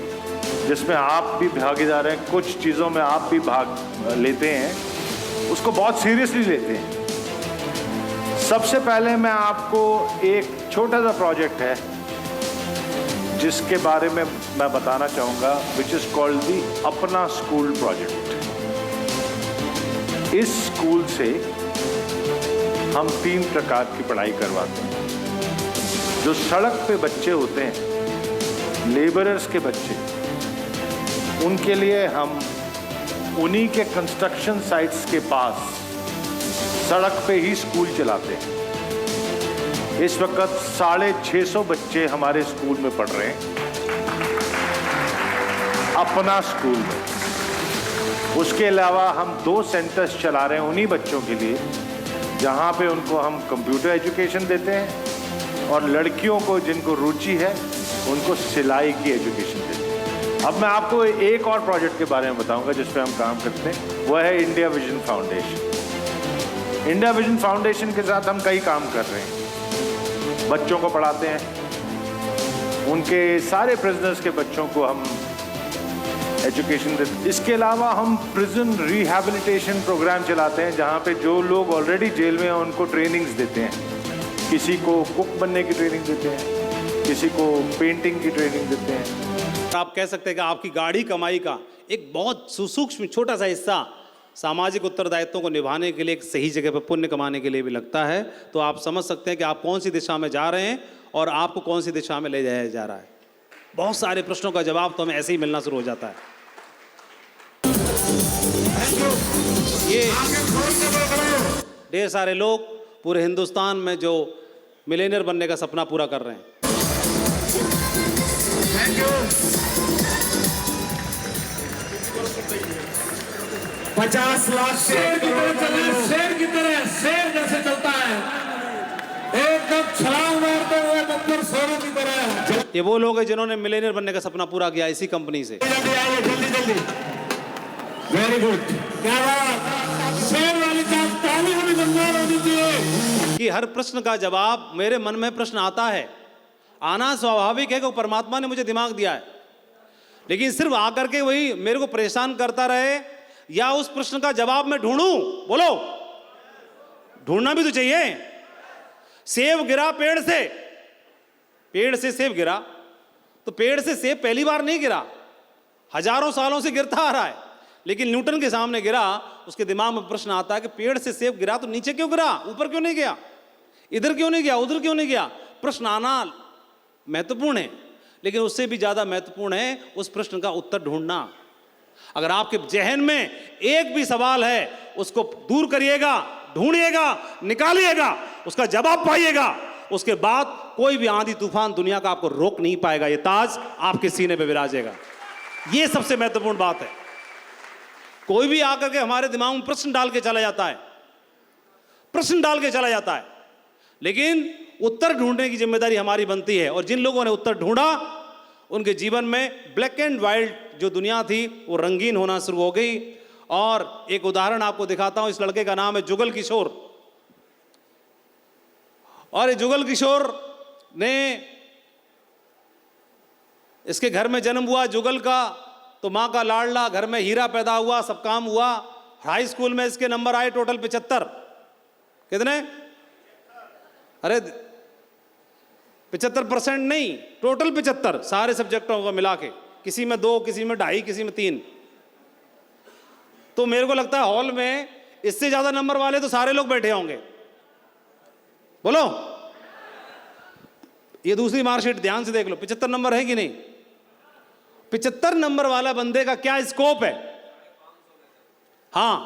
जिसमें आप भी भागीदार हैं, कुछ चीज़ों में आप भी भाग लेते हैं, उसको बहुत सीरियसली लेते हैं। सबसे पहले मैं आपको एक छोटा सा प्रोजेक्ट है जिसके बारे में मैं बताना चाहूँगा, विच इज़ कॉल्ड दी अपना स्कूल प्रोजेक्ट। इस स्कूल से हम 3 प्रकार की पढ़ाई करवाते हैं। जो सड़क पे बच्चे होते हैं, लेबरर्स के बच्चे, उनके लिए हम उन्हीं के कंस्ट्रक्शन साइट्स के पास सड़क पे ही स्कूल चलाते हैं। इस वक्त 650 बच्चे हमारे स्कूल में पढ़ रहे हैं, अपना स्कूल में। उसके अलावा हम 2 सेंटर्स चला रहे हैं उन्हीं बच्चों के लिए, जहाँ पे उनको हम कंप्यूटर एजुकेशन देते हैं, और लड़कियों को जिनको रुचि है उनको सिलाई की एजुकेशन देते हैं। अब मैं आपको एक और प्रोजेक्ट के बारे में बताऊंगा जिस पे हम काम करते हैं, वह है India vision foundation. India vision foundation के साथ हम कई काम कर रहे हैं। बच्चों को पढ़ाते हैं, उनके सारे प्रिजनर्स के बच्चों को हम एजुकेशन देते हैं। इसके अलावा हम प्रिजन रिहैबिलिटेशन प्रोग्राम चलाते हैं, जहाँ पे जो लोग ऑलरेडी जेल में हैं उनको ट्रेनिंग्स देते हैं। किसी को कुक बनने की ट्रेनिंग देते हैं, किसी को पेंटिंग की ट्रेनिंग देते हैं। आप कह सकते हैं कि आपकी गाड़ी कमाई का एक बहुत सूक्ष्म छोटा सा हिस्सा सामाजिक उत्तरदायित्वों को निभाने के लिए, एक सही जगह पर पुण्य कमाने के लिए भी लगता है। तो आप समझ सकते हैं कि आप कौन सी दिशा में जा रहे हैं और आपको कौन सी दिशा में ले जाया जा रहा है। बहुत सारे प्रश्नों का जवाब तो हमें ऐसे ही मिलना शुरू हो जाता है। ये ढेर सारे लोग पूरे हिंदुस्तान में जो मिलेनियर बनने का सपना पूरा कर रहे हैं। 50 लाख शेर की तरह चलना है, शेर की तरह, शेर जैसे चलता है, एकदम छलांग मारते हुए बब्बर शेरों की तरह। ये वो लोग हैं जिन्होंने मिलेनियर बनने का सपना पूरा किया इसी कंपनी से। जल्दी आइए, जल्दी जल्दी। वेरी गुड, क्या बात, शेर वाली चाप ताली हमें बंगाल होनी चाहिए। कि हर प्रश्न का जवाब, मेरे मन में प्रश्न आता है, आना स्वाभाविक है कि परमात्मा ने मुझे दिमाग दिया है, लेकिन सिर्फ आकर के वही मेरे को परेशान करता रहे या उस प्रश्न का जवाब मैं ढूंढूं। बोलो, ढूंढना भी तो चाहिए। सेब गिरा पेड़ से, पेड़ से सेब गिरा, तो पेड़ से सेब पहली बार नहीं गिरा, हजारों सालों से गिरता आ रहा है, लेकिन न्यूटन के सामने गिरा। उसके दिमाग में प्रश्न आता है कि पेड़ से सेब गिरा तो नीचे क्यों गिरा, ऊपर क्यों नहीं गया, इधर क्यों नहीं गया, उधर क्यों नहीं गया। प्रश्न आना महत्वपूर्ण है, लेकिन उससे भी ज्यादा महत्वपूर्ण है उस प्रश्न का उत्तर ढूंढना। अगर आपके जहन में एक भी सवाल है, उसको दूर करिएगा, ढूंढिएगा, निकालिएगा, उसका जवाब पाइएगा, उसके बाद कोई भी आंधी तूफान दुनिया का आपको रोक नहीं पाएगा। ये ताज आपके सीने पे विराजेगा। ये सबसे महत्वपूर्ण बात है। कोई भी आकर के हमारे दिमाग में प्रश्न डाल के चला जाता है, प्रश्न डाल के चला जाता है, लेकिन उत्तर ढूंढने की जिम्मेदारी हमारी बनती है। और जिन लोगों ने उत्तर ढूंढा, उनके जीवन में ब्लैक एंड व्हाइट जो दुनिया थी वो रंगीन होना शुरू हो गई। और एक उदाहरण आपको दिखाता हूं। इस लड़के का नाम है जुगल किशोर, और ये जुगल किशोर ने, इसके घर में जन्म हुआ जुगल का, तो मां का लाडला, घर में हीरा पैदा हुआ, सब काम हुआ। हाई स्कूल में इसके नंबर आए टोटल 75। कितने? अरे 75% नहीं, टोटल 75, सारे सब्जेक्टों को मिला के, किसी में 2, किसी में 2.5, किसी में 3। तो मेरे को लगता है हॉल में इससे ज्यादा नंबर वाले तो सारे लोग बैठे होंगे। बोलो, ये दूसरी मार्कशीट ध्यान से देख लो, 75 नंबर है कि नहीं? 75 नंबर वाला बंदे का क्या स्कोप है? हां,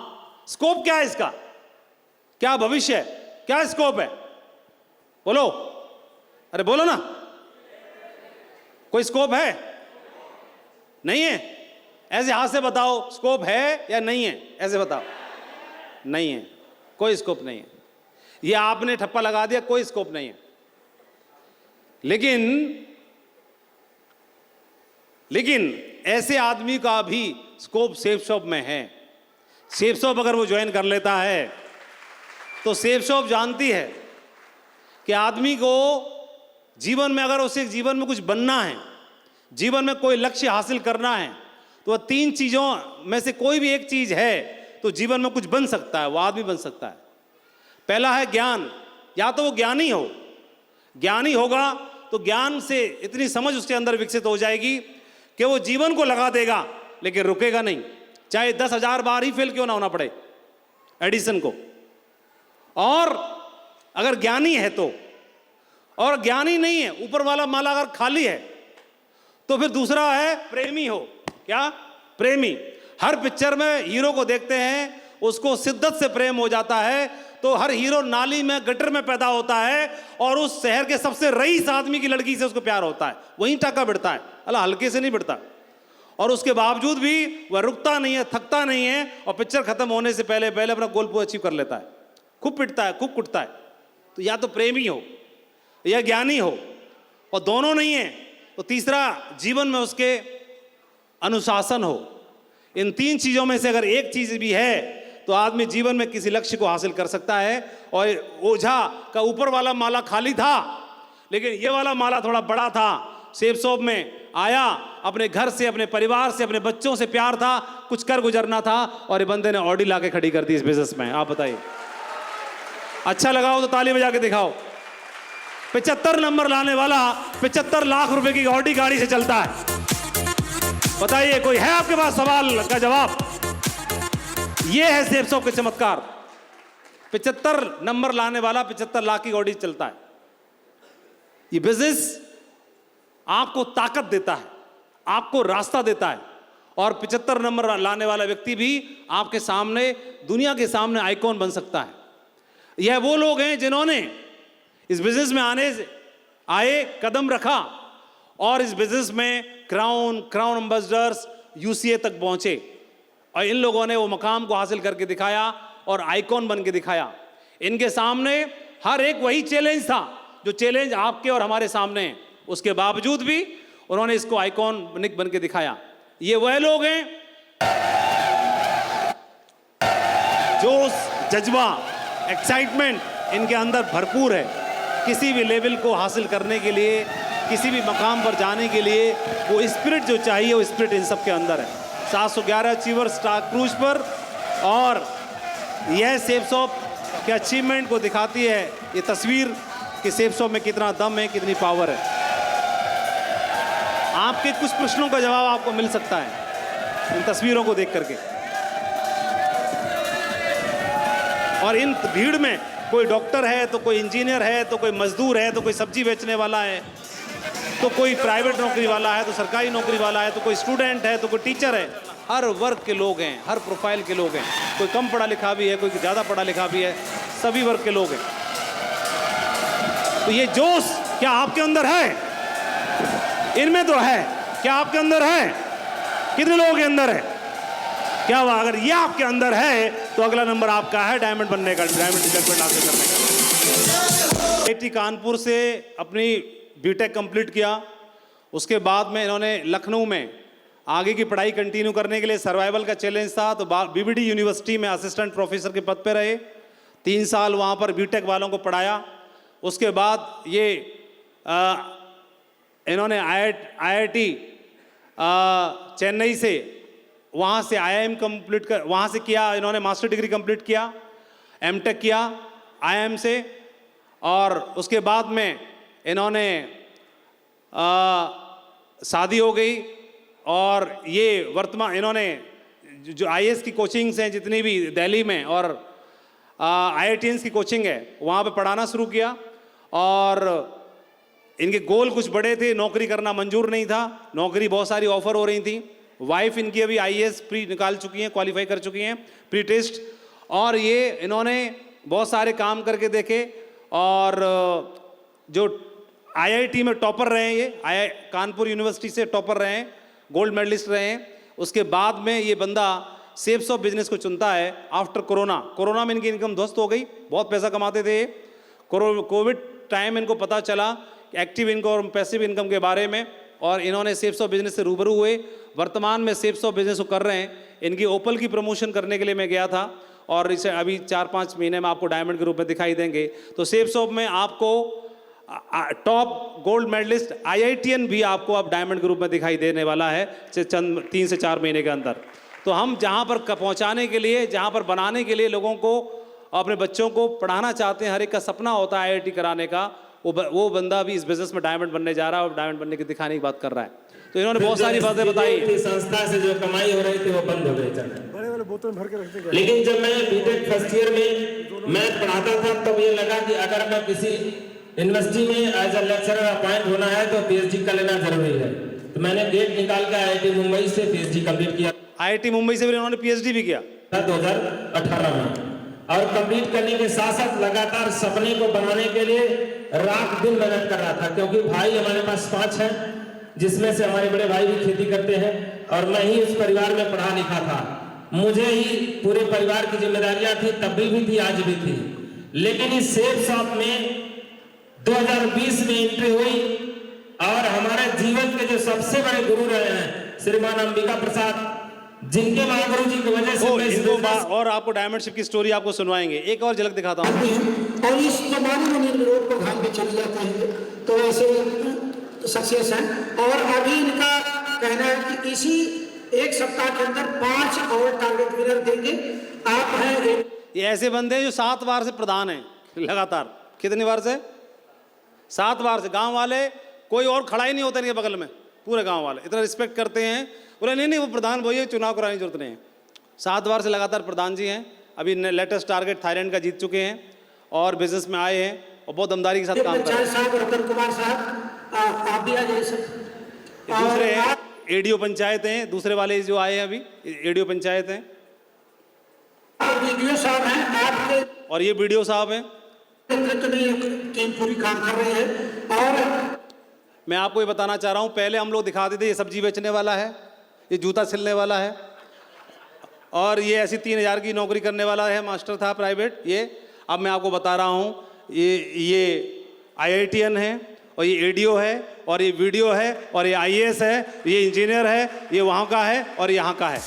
स्कोप क्या है इसका, क्या भविष्य है, क्या स्कोप है? बोलो, अरे बोलो ना, कोई स्कोप है? नहीं है? ऐसे हाथ से बताओ, स्कोप है या नहीं है? ऐसे बताओ। नहीं है, कोई स्कोप नहीं है। ये आपने ठप्पा लगा दिया, कोई स्कोप नहीं है। लेकिन ऐसे आदमी का भी स्कोप सेफ शॉप में है। सेफ शॉप अगर वो ज्वाइन कर लेता है, तो सेफ शॉप जानती है कि आदमी को जीवन में, अगर उसे जीवन में कुछ बनना है, जीवन में कोई लक्ष्य हासिल करना है, तो वह 3 चीजों में से कोई भी एक चीज है तो जीवन में कुछ बन सकता है, वो आदमी बन सकता है। पहला है ज्ञान। या तो वो ज्ञानी हो, ज्ञानी होगा तो ज्ञान से इतनी समझ उसके अंदर विकसित हो जाएगी कि वो जीवन को लगा देगा, लेकिन रुकेगा नहीं, चाहे 10,000 बार ही फेल क्यों ना होना पड़े एडिसन को। और अगर ज्ञानी है तो, और ज्ञानी नहीं है, ऊपर वाला माला अगर खाली है, तो फिर दूसरा है प्रेमी हो। क्या? प्रेमी। हर पिक्चर में हीरो को देखते हैं, उसको शिद्दत से प्रेम हो जाता है, तो हर हीरो नाली में, गटर में पैदा होता है, और उस शहर के सबसे रईस आदमी की लड़की से उसको प्यार होता है, वहीं टाका बिड़ता है, अल्लाह हल्के से नहीं बिड़ता। और उसके बावजूद भी वह रुकता नहीं है, थकता नहीं है, और पिक्चर खत्म होने से पहले पहले अपना गोल अचीव कर लेता है। खूब पिटता है, खूब कुटता है। तो या तो प्रेमी हो या ज्ञानी हो, और दोनों नहीं है तो तीसरा जीवन में उसके अनुशासन हो। इन 3 चीजों में से अगर एक चीज भी है तो आदमी जीवन में किसी लक्ष्य को हासिल कर सकता है। और ओझा का ऊपर वाला माला खाली था, लेकिन ये वाला माला थोड़ा बड़ा था। सेफ शॉप में आया, अपने घर से, अपने परिवार से, अपने बच्चों से प्यार था, कुछ कर गुजरना था, और ये बंदे ने ऑडी ला के खड़ी कर दी इस बिजनेस में। आप बताइए, अच्छा लगाओ तो ताली बजा के दिखाओ। 75 नंबर लाने वाला 75 लाख रुपए की ऑडी गाड़ी से चलता है। बताइए, कोई है आपके पास सवाल का जवाब? ये है सेफ शॉप के चमत्कार। 75 नंबर लाने वाला 75 लाख की गाड़ी चलता है। ये बिजनेस आपको ताकत देता है, आपको रास्ता देता है, और 75 नंबर लाने वाला व्यक्ति भी आपके सामने, दुनिया के सामने आइकॉन बन सकता है। यह वो लोग हैं जिन्होंने इस बिजनेस में आए कदम रखा और इस बिजनेस में क्राउन एम्बेसडर्स, यूसीए तक पहुंचे, और इन लोगों ने वो मकाम को हासिल करके दिखाया और आइकॉन बन के दिखाया। इनके सामने हर एक वही चैलेंज था जो चैलेंज आपके और हमारे सामने है, उसके बावजूद भी उन्होंने इसको आइकॉनिक बन के दिखाया। ये वह लोग हैं जोश, जज्बा, एक्साइटमेंट इनके अंदर भरपूर है। किसी भी लेवल को हासिल करने के लिए, किसी भी मकाम पर जाने के लिए वो स्पिरिट जो चाहिए, वो स्पिरिट इन सब के अंदर है। 711 अचीवर स्टार क्रूज पर, और यह सेफ शॉप के अचीवमेंट को दिखाती है ये तस्वीर कि सेफ शॉप में कितना दम है, कितनी पावर है। आपके कुछ प्रश्नों का जवाब आपको मिल सकता है इन तस्वीरों को देख करके। और इन भीड़ में कोई डॉक्टर है, तो कोई इंजीनियर है, तो कोई मजदूर है, तो कोई सब्जी बेचने वाला है, तो कोई प्राइवेट नौकरी वाला है, तो सरकारी नौकरी वाला है, तो कोई स्टूडेंट है, तो कोई टीचर है। हर वर्ग के लोग हैं, हर प्रोफाइल के लोग हैं। कोई कम पढ़ा लिखा भी है, कोई ज़्यादा पढ़ा लिखा भी है, सभी वर्ग के लोग हैं। तो ये जोश क्या आपके अंदर है? इनमें तो है। क्या आपके अंदर है? कितने लोगों के अंदर है? क्या हुआ? अगर ये आपके अंदर है तो अगला नंबर आपका है डायमंड बनने का, डायमंड डिपार्टमेंट हासिल करने का। IIT कानपुर से अपनी बीटेक कंप्लीट किया। उसके बाद में इन्होंने लखनऊ में आगे की पढ़ाई कंटिन्यू करने के लिए, सर्वाइवल का चैलेंज था, तो BBD यूनिवर्सिटी में असिस्टेंट प्रोफेसर के पद पे रहे। 3 साल वहाँ पर बीटेक वालों को पढ़ाया। उसके बाद ये इन्होंने IIT चेन्नई से, वहाँ से IIM कंप्लीट कर, वहाँ से किया इन्होंने, मास्टर डिग्री कंप्लीट किया, MTech किया IIM से, और उसके बाद में इन्होंने शादी हो गई। और ये वर्तमान इन्होंने जो IAS की कोचिंग्स हैं जितनी भी दिल्ली में, और IITians की कोचिंग है, वहाँ पे पढ़ाना शुरू किया। और इनके गोल कुछ बड़े थे, नौकरी करना मंजूर नहीं था, नौकरी बहुत सारी ऑफर हो रही थी। वाइफ इनकी अभी IAS प्री निकाल चुकी हैं, क्वालिफाई कर चुकी हैं प्री टेस्ट। और ये इन्होंने बहुत सारे काम करके देखे, और जो IIT में टॉपर रहे हैं, ये कानपुर यूनिवर्सिटी से टॉपर रहे हैं, गोल्ड मेडलिस्ट रहे हैं। उसके बाद में ये बंदा सेफ शॉप बिजनेस को चुनता है आफ्टर कोरोना में इनकी इनकम ध्वस्त हो गई, बहुत पैसा कमाते थे। कोविड टाइम इनको पता चला एक्टिव इनकम और पैसिव इनकम के बारे में, और इन्होंने सेफ शॉप बिजनेस से रूबरू हुए। वर्तमान में सेफ शॉप बिजनेस को कर रहे हैं। इनकी ओपल की प्रमोशन करने के लिए मैं गया था, और इसे अभी 4-5 महीने में आपको डायमंड के रूप में दिखाई देंगे। तो सेफ शॉप में आपको टॉप गोल्ड मेडलिस्ट IITian भी आपको अब डायमंड के रूप में दिखाई देने वाला है चंद 3 से 4 महीने के अंदर। तो हम जहाँ पर पहुँचाने के लिए, जहाँ पर बनाने के लिए लोगों को, अपने बच्चों को पढ़ाना चाहते हैं, हर एक का सपना होता है IIT कराने का, वो बंदा भी इस बिजनेस में डायमंड बनने जा रहा है और डायमंड बनने की दिखाने की बात कर रहा है। तो इन्होंने बहुत सारी बातें बताई। संस्था से जो कमाई हो रही थी वो बंद हो गई, बड़े वाले बोतल भर के रखते। लेकिन जब मैं बीटेक फर्स्ट ईयर में मैथ पढ़ाता था, तब ये लगा कि अगर मैं किसी यूनिवर्सिटी में एज अ लेक्चरर अपॉइंट होना है तो PhD कर लेना जरूरी है। तो मैंने गेट निकाल के IIT मुंबई से PhD कंप्लीट किया। IIT मुंबई से भी इन्होंने PhD भी किया 2018 में, और कंप्लीट करने के साथ साथ लगातार सपने को बनाने के लिए रात दिन मेहनत कर रहा था। क्योंकि भाई हमारे पास 5 हैं, जिसमें से हमारे बड़े भाई भी खेती करते हैं, और मैं ही उस परिवार में पढ़ा लिखा था। मुझे ही पूरे परिवार की जिम्मेदारियां थी, तब भी थी, आज भी थी। लेकिन इस सेफ शॉप में 2020 में एंट्री हुई, और हमारे जीवन के जो सबसे बड़े गुरु रहे हैं श्रीमान अंबिका प्रसाद, जिनके महागुरु जी की वजह से और आपको डायमंडशिप की स्टोरी आपको सुनवाएंगे। एक और झलक दिखाता हूँ। और इस जमाने में इन रोड पर घाम पे चले जाते हैं, तो ऐसे सक्सेस हैं। और अभी इनका कहना है कि इसी 1 सप्ताह के अंदर 5 और टारगेट विनर देंगे। आप हैं ये ऐसे बंदे जो 7 बार से प्रधान हैं लगातार। कितनी बार से? 7 बार से। गांव वाले कोई और खड़ा ही नहीं होता इनके बगल में, पूरे गांव वाले इतना रिस्पेक्ट करते हैं। बोले नहीं वो प्रधान भैया, चुनाव कराने की जरूरत नहीं है। 7 बार से लगातार प्रधान जी हैं। अभी लेटेस्ट टारगेट थाईलैंड का जीत चुके हैं और बिजनेस में आए हैं और बहुत दमदारी के साथ काम कर रहे हैं। साहब, रतन कुमार साहब, आप भी आ जाइए सर। दूसरे हैं एडीओ पंचायत हैं, दूसरे वाले जो आए हैं अभी एडीओ पंचायत हैं, बीडीओ साहब हैं आपके, और ये बीडीओ साहब हैं। टीम पूरी काम कर रही है। और मैं आपको ये बताना चाह रहा हूँ, पहले हम लोग दिखाते थे ये सब्जी बेचने वाला है, ये जूता सिलने वाला है, और ये ऐसी 3000 की नौकरी करने वाला है, मास्टर था प्राइवेट। ये अब मैं आपको बता रहा हूँ, ये IITN है, और ये एडीओ है, और ये वीडियो है, और ये IAS है, ये इंजीनियर है, ये वहाँ का है और यहाँ का है।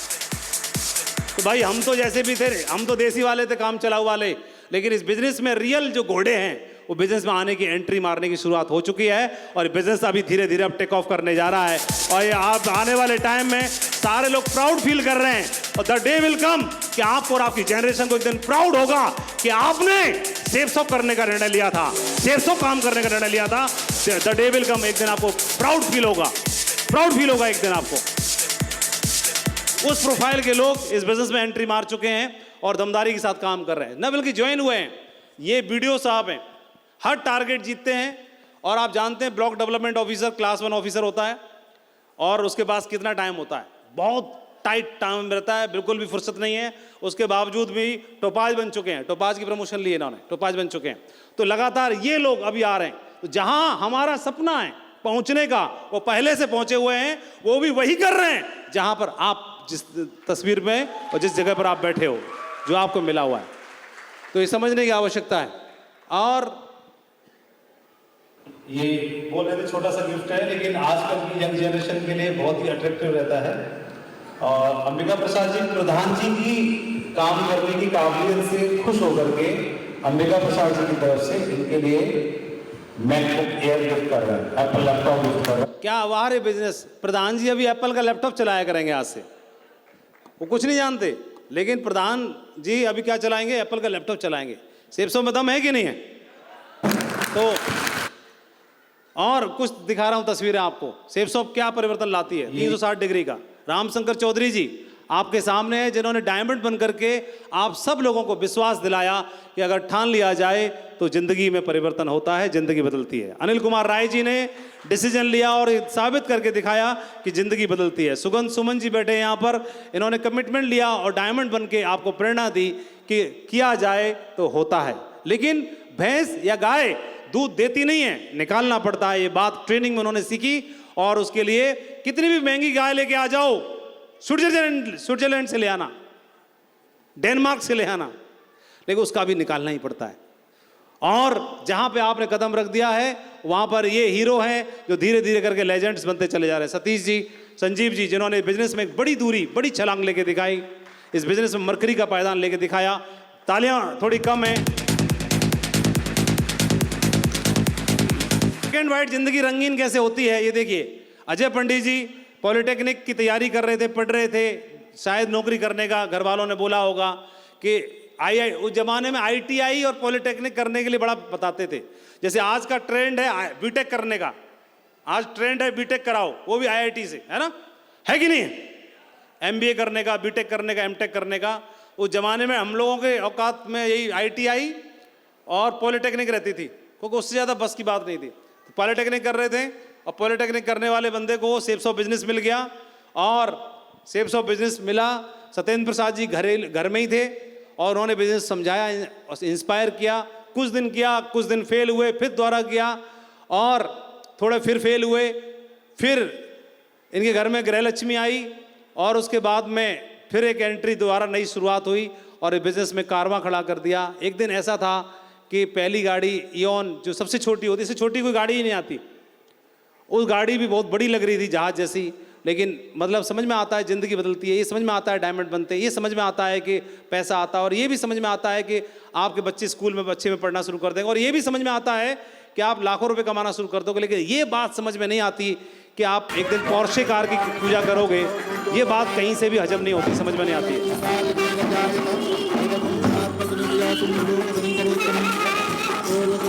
तो भाई हम तो जैसे भी थे, हम तो देसी वाले थे, काम चलाऊ वाले, लेकिन इस बिजनेस में रियल जो घोड़े हैं वो बिजनेस में आने की, एंट्री मारने की शुरुआत हो चुकी है, और बिजनेस अभी धीरे धीरे अब टेक ऑफ करने जा रहा है। और ये आप आने वाले टाइम में सारे लोग प्राउड फील कर रहे हैं, और द डे विल कम कि आपको और आपकी जनरेशन को एक दिन प्राउड होगा कि आपने सेफ शॉप करने का निर्णय लिया था, सेफ शॉप काम करने का निर्णय लिया था। द डे विल कम, एक दिन आपको प्राउड फील होगा, प्राउड फील होगा एक दिन आपको। उस प्रोफाइल के लोग इस बिजनेस में एंट्री मार चुके हैं और दमदारी के साथ काम कर रहे हैं, न बल्कि ज्वाइन हुए हैं। ये बीडीओ साहब हैं, हर टारगेट जीतते हैं, और आप जानते हैं block development officer class 1 officer होता है, और उसके पास कितना टाइम होता है, बहुत टाइट टाइम रहता है, बिल्कुल भी फुर्सत नहीं है। उसके बावजूद भी टोपाज बन चुके हैं, टोपाज की प्रमोशन ली इन्होंने, टोपाज बन चुके हैं। तो लगातार ये लोग अभी आ रहे हैं। तो जहां हमारा सपना है पहुंचने का, वो पहले से पहुंचे हुए हैं, वो भी वही कर रहे हैं जहां पर आप जिस तस्वीर में और जिस जगह पर आप बैठे हो, जो आपको मिला हुआ है। तो ये समझने की आवश्यकता है। और ये बोल रहे थे छोटा सा गिफ्ट है, लेकिन आजकल की यंग जनरेशन के लिए बहुत ही अट्रैक्टिव रहता है। और अंबिका प्रसाद जी, प्रधान जी की काम करने की काबिलियत से खुश होकर के अंबिका प्रसाद जी की तरफ से इनके लिए मैकबुक एयर गिफ्ट कर रहे हैं, एप्पल लैपटॉप गिफ्ट कर रहे हैं। क्या वाह रे बिजनेस। प्रधान जी अभी एप्पल का लैपटॉप चलाया करेंगे आज से, वो कुछ नहीं जानते, लेकिन प्रधान जी अभी क्या चलाएंगे, एप्पल का लैपटॉप चलाएंगे। सेप्सो में दम है कि नहीं है? तो और कुछ दिखा रहा हूं तस्वीरें आपको, सेप्सॉप क्या परिवर्तन लाती है 360 डिग्री का। रामशंकर चौधरी जी आपके सामने है, जिन्होंने डायमंड बन करके आप सब लोगों को विश्वास दिलाया कि अगर ठान लिया जाए तो जिंदगी में परिवर्तन होता है, जिंदगी बदलती है। अनिल कुमार राय जी ने डिसीजन लिया और साबित करके दिखाया कि जिंदगी बदलती है। सुगंध सुमन जी बैठे यहाँ पर, इन्होंने कमिटमेंट लिया और डायमंड बन के आपको प्रेरणा दी कि किया जाए तो होता है। लेकिन भैंस या गाय दूध देती नहीं है, निकालना पड़ता है। ये बात ट्रेनिंग में उन्होंने सीखी, और उसके लिए कितनी भी महंगी गाय लेके आ जाओ, स्विट्जरलैंड से ले आना, डेनमार्क से ले आना, लेकिन उसका भी निकालना ही पड़ता है। और जहां पे आपने कदम रख दिया है वहां पर ये हीरो हैं जो धीरे धीरे करके लेजेंड्स बनते चले जा रहे हैं। सतीश जी, संजीव जी, जिन्होंने बिजनेस में एक बड़ी दूरी, बड़ी छलांग लेके दिखाई, इस बिजनेस में मरकरी का पायदान लेके दिखाया। तालियां थोड़ी कम है। ब्लैक एंड व्हाइट जिंदगी रंगीन कैसे होती है ये देखिए। अजय पंडित जी पॉलिटेक्निक की तैयारी कर रहे थे, पढ़ रहे थे, शायद नौकरी करने का घर वालों ने बोला होगा कि उस जमाने में ITI और पॉलिटेक्निक करने के लिए बड़ा बताते थे। जैसे आज का ट्रेंड है बीटेक करने का, आज ट्रेंड है बीटेक कराओ, वो भी IIT से, है ना, है कि नहीं? MBA करने का, बीटेक करने का, MTech करने का। उस जमाने में हम लोगों के औकात में यही ITI और पॉलिटेक्निक रहती थी, क्योंकि उससे ज़्यादा बस की बात नहीं थी। तो पॉलिटेक्निक कर रहे थे, और पॉलिटेक्निक करने वाले बंदे को सेप्स ऑफ बिजनेस मिल गया, और सेप्स ऑफ बिजनेस मिला। सत्येंद्र प्रसाद जी घर में ही थे, और उन्होंने बिजनेस समझाया, इंस्पायर किया। कुछ दिन किया, कुछ दिन फेल हुए, फिर दोबारा किया, और थोड़े फिर फेल हुए, फिर इनके घर में गृहलक्ष्मी आई, और उसके बाद में फिर एक एंट्री, दोबारा नई शुरुआत हुई, और ये बिजनेस में कारवां खड़ा कर दिया। एक दिन ऐसा था कि पहली गाड़ी ईओन, जो सबसे छोटी होती है, इससे छोटी कोई गाड़ी ही नहीं आती, उस गाड़ी भी बहुत बड़ी लग रही थी, जहाज जैसी। लेकिन मतलब समझ में आता है जिंदगी बदलती है, ये समझ में आता है डायमंड बनते हैं, ये समझ में आता है कि पैसा आता है, और ये भी समझ में आता है कि आपके बच्चे स्कूल में अच्छे में पढ़ना शुरू कर देंगे, और ये भी समझ में आता है कि आप लाखों रुपए कमाना शुरू कर दोगे। लेकिन ये बात समझ में नहीं आती कि आप एक दिन पोर्शे कार की पूजा करोगे। ये बात कहीं से भी हजम नहीं होती, समझ में नहीं आती।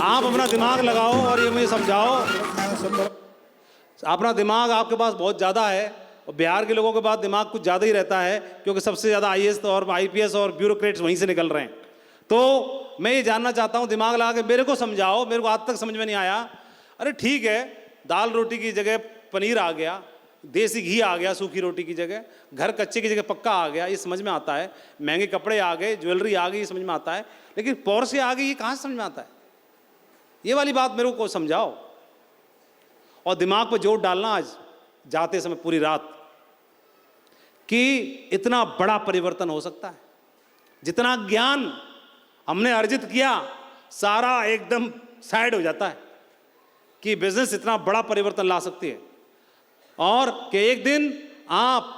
आप अपना दिमाग लगाओ और ये मुझे समझाओ, अपना दिमाग आपके पास बहुत ज़्यादा है, और बिहार के लोगों के पास दिमाग कुछ ज़्यादा ही रहता है, क्योंकि सबसे ज़्यादा IAS और IPS और ब्यूरोक्रेट्स वहीं से निकल रहे हैं। तो मैं ये जानना चाहता हूँ, दिमाग लगा के मेरे को समझाओ, मेरे को आज तक समझ में नहीं आया। अरे ठीक है, दाल रोटी की जगह पनीर आ गया, देसी घी आ गया सूखी रोटी की जगह, घर कच्चे की जगह पक्का आ गया, ये समझ में आता है। महंगे कपड़े आ गए, ज्वेलरी आ गई, ये समझ में आता है। लेकिन पॉर्शे आ गई, ये कहाँ से समझ में आता है? ये वाली बात मेरे को समझाओ। और दिमाग पर जोर डालना आज जाते समय पूरी रात कि इतना बड़ा परिवर्तन हो सकता है। जितना ज्ञान हमने अर्जित किया सारा एकदम साइड हो जाता है कि बिजनेस इतना बड़ा परिवर्तन ला सकती है, और कि एक दिन आप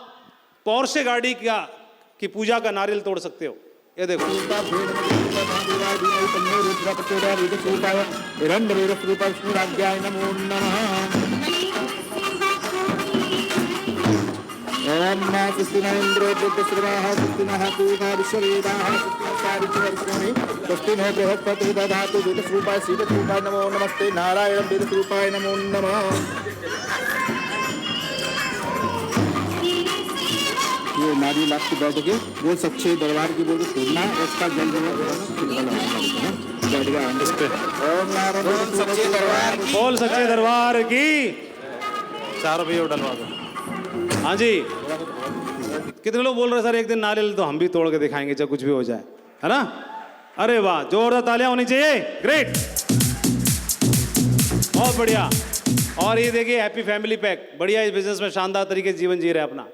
पोर्शे गाड़ी की पूजा का नारियल तोड़ सकते हो। ये देखो, ओम नमः कृष्णाय इंद्रो बुद्धश्रवाः कृष्णाः पूर्णा विश्ववेदाः कृष्णाचारिवर्षणि कृष्णो बृहस्पति दधातु वेदस्वरूपाय श्रीवेदस्वरूपाय नमो नमस्ते नारायण वेदस्वरूपाय नमो नमः। ये नारियल आपकी बैठ के बोल सच्चे दरबार की बोल तोड़ना, उसका जल बोल सच्चे दरबार की। 4 रुपये डलवा दो। हाँ जी, कितने लोग बोल रहे सर एक दिन नारियल तो हम भी तोड़ के दिखाएंगे चाहे कुछ भी हो जाए, है ना? अरे वाह, जोरदार तालियां होनी चाहिए। ग्रेट, बहुत बढ़िया। और ये देखिए हैप्पी फैमिली पैक, बढ़िया इस बिजनेस में शानदार तरीके से जीवन जी रहे अपना।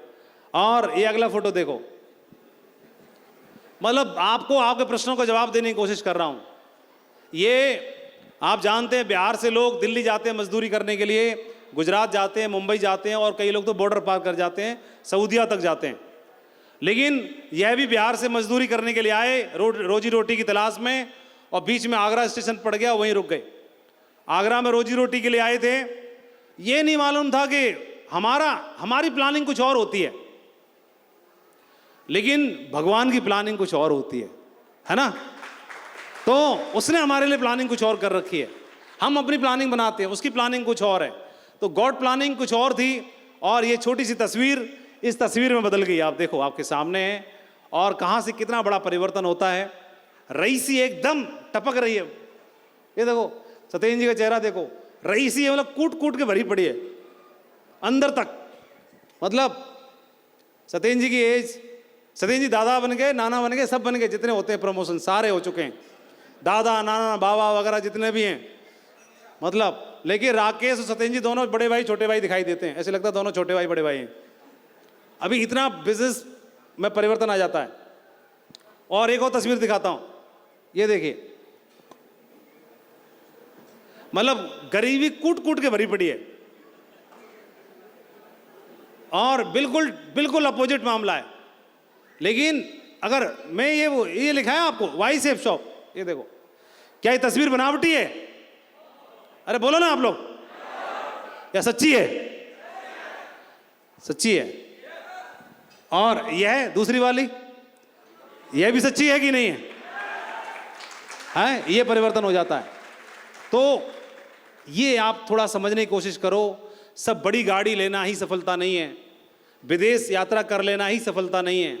और ये अगला फोटो देखो, मतलब आपको आपके प्रश्नों का जवाब देने की कोशिश कर रहा हूं। ये आप जानते हैं बिहार से लोग दिल्ली जाते हैं मजदूरी करने के लिए, गुजरात जाते हैं, मुंबई जाते हैं, और कई लोग तो बॉर्डर पार कर जाते हैं, सऊदीया तक जाते हैं। लेकिन यह भी बिहार से मजदूरी करने के लिए आए, रोजी रोटी की तलाश में, और बीच में आगरा स्टेशन पड़ गया, वहीं रुक गए। आगरा में रोजी रोटी के लिए आए थे, ये नहीं मालूम था कि हमारी प्लानिंग कुछ और होती है, लेकिन भगवान की प्लानिंग कुछ और होती है ना? तो उसने हमारे लिए प्लानिंग कुछ और कर रखी है, हम अपनी प्लानिंग बनाते हैं, उसकी प्लानिंग कुछ और है। तो गॉड प्लानिंग कुछ और थी, और ये छोटी सी तस्वीर इस तस्वीर में बदल गई। आप देखो, आपके सामने है, और कहां से कितना बड़ा परिवर्तन होता है। रईसी एकदम टपक रही है। ये देखो सत्येंद्र जी का चेहरा देखो, रईसी है, मतलब कूट कूट के भरी पड़ी है अंदर तक। मतलब सत्येंद्र जी की एज, सत्येंद्र जी दादा बन गए, नाना बन गए, सब बन गए, जितने होते हैं प्रमोशन सारे हो चुके हैं, दादा नाना बाबा वगैरह जितने भी हैं। मतलब लेकिन राकेश और सत्येंद्र जी दोनों बड़े भाई छोटे भाई दिखाई देते हैं, ऐसे लगता है दोनों छोटे भाई बड़े भाई हैं। अभी इतना बिजनेस में परिवर्तन आ जाता है। और एक और तस्वीर दिखाता हूं, ये देखिए, मतलब गरीबी कूट कूट के भरी पड़ी है, और बिल्कुल बिल्कुल अपोजिट मामला है। लेकिन अगर मैं ये लिखा है आपको वाई सेफ शॉप, ये देखो, क्या ये तस्वीर बनावटी है? अरे बोलो ना आप लोग, या सच्ची है? सच्ची है। और यह दूसरी वाली, यह भी सच्ची है कि नहीं है? ये परिवर्तन हो जाता है। तो ये आप थोड़ा समझने की कोशिश करो। सब बड़ी गाड़ी लेना ही सफलता नहीं है, विदेश यात्रा कर लेना ही सफलता नहीं है,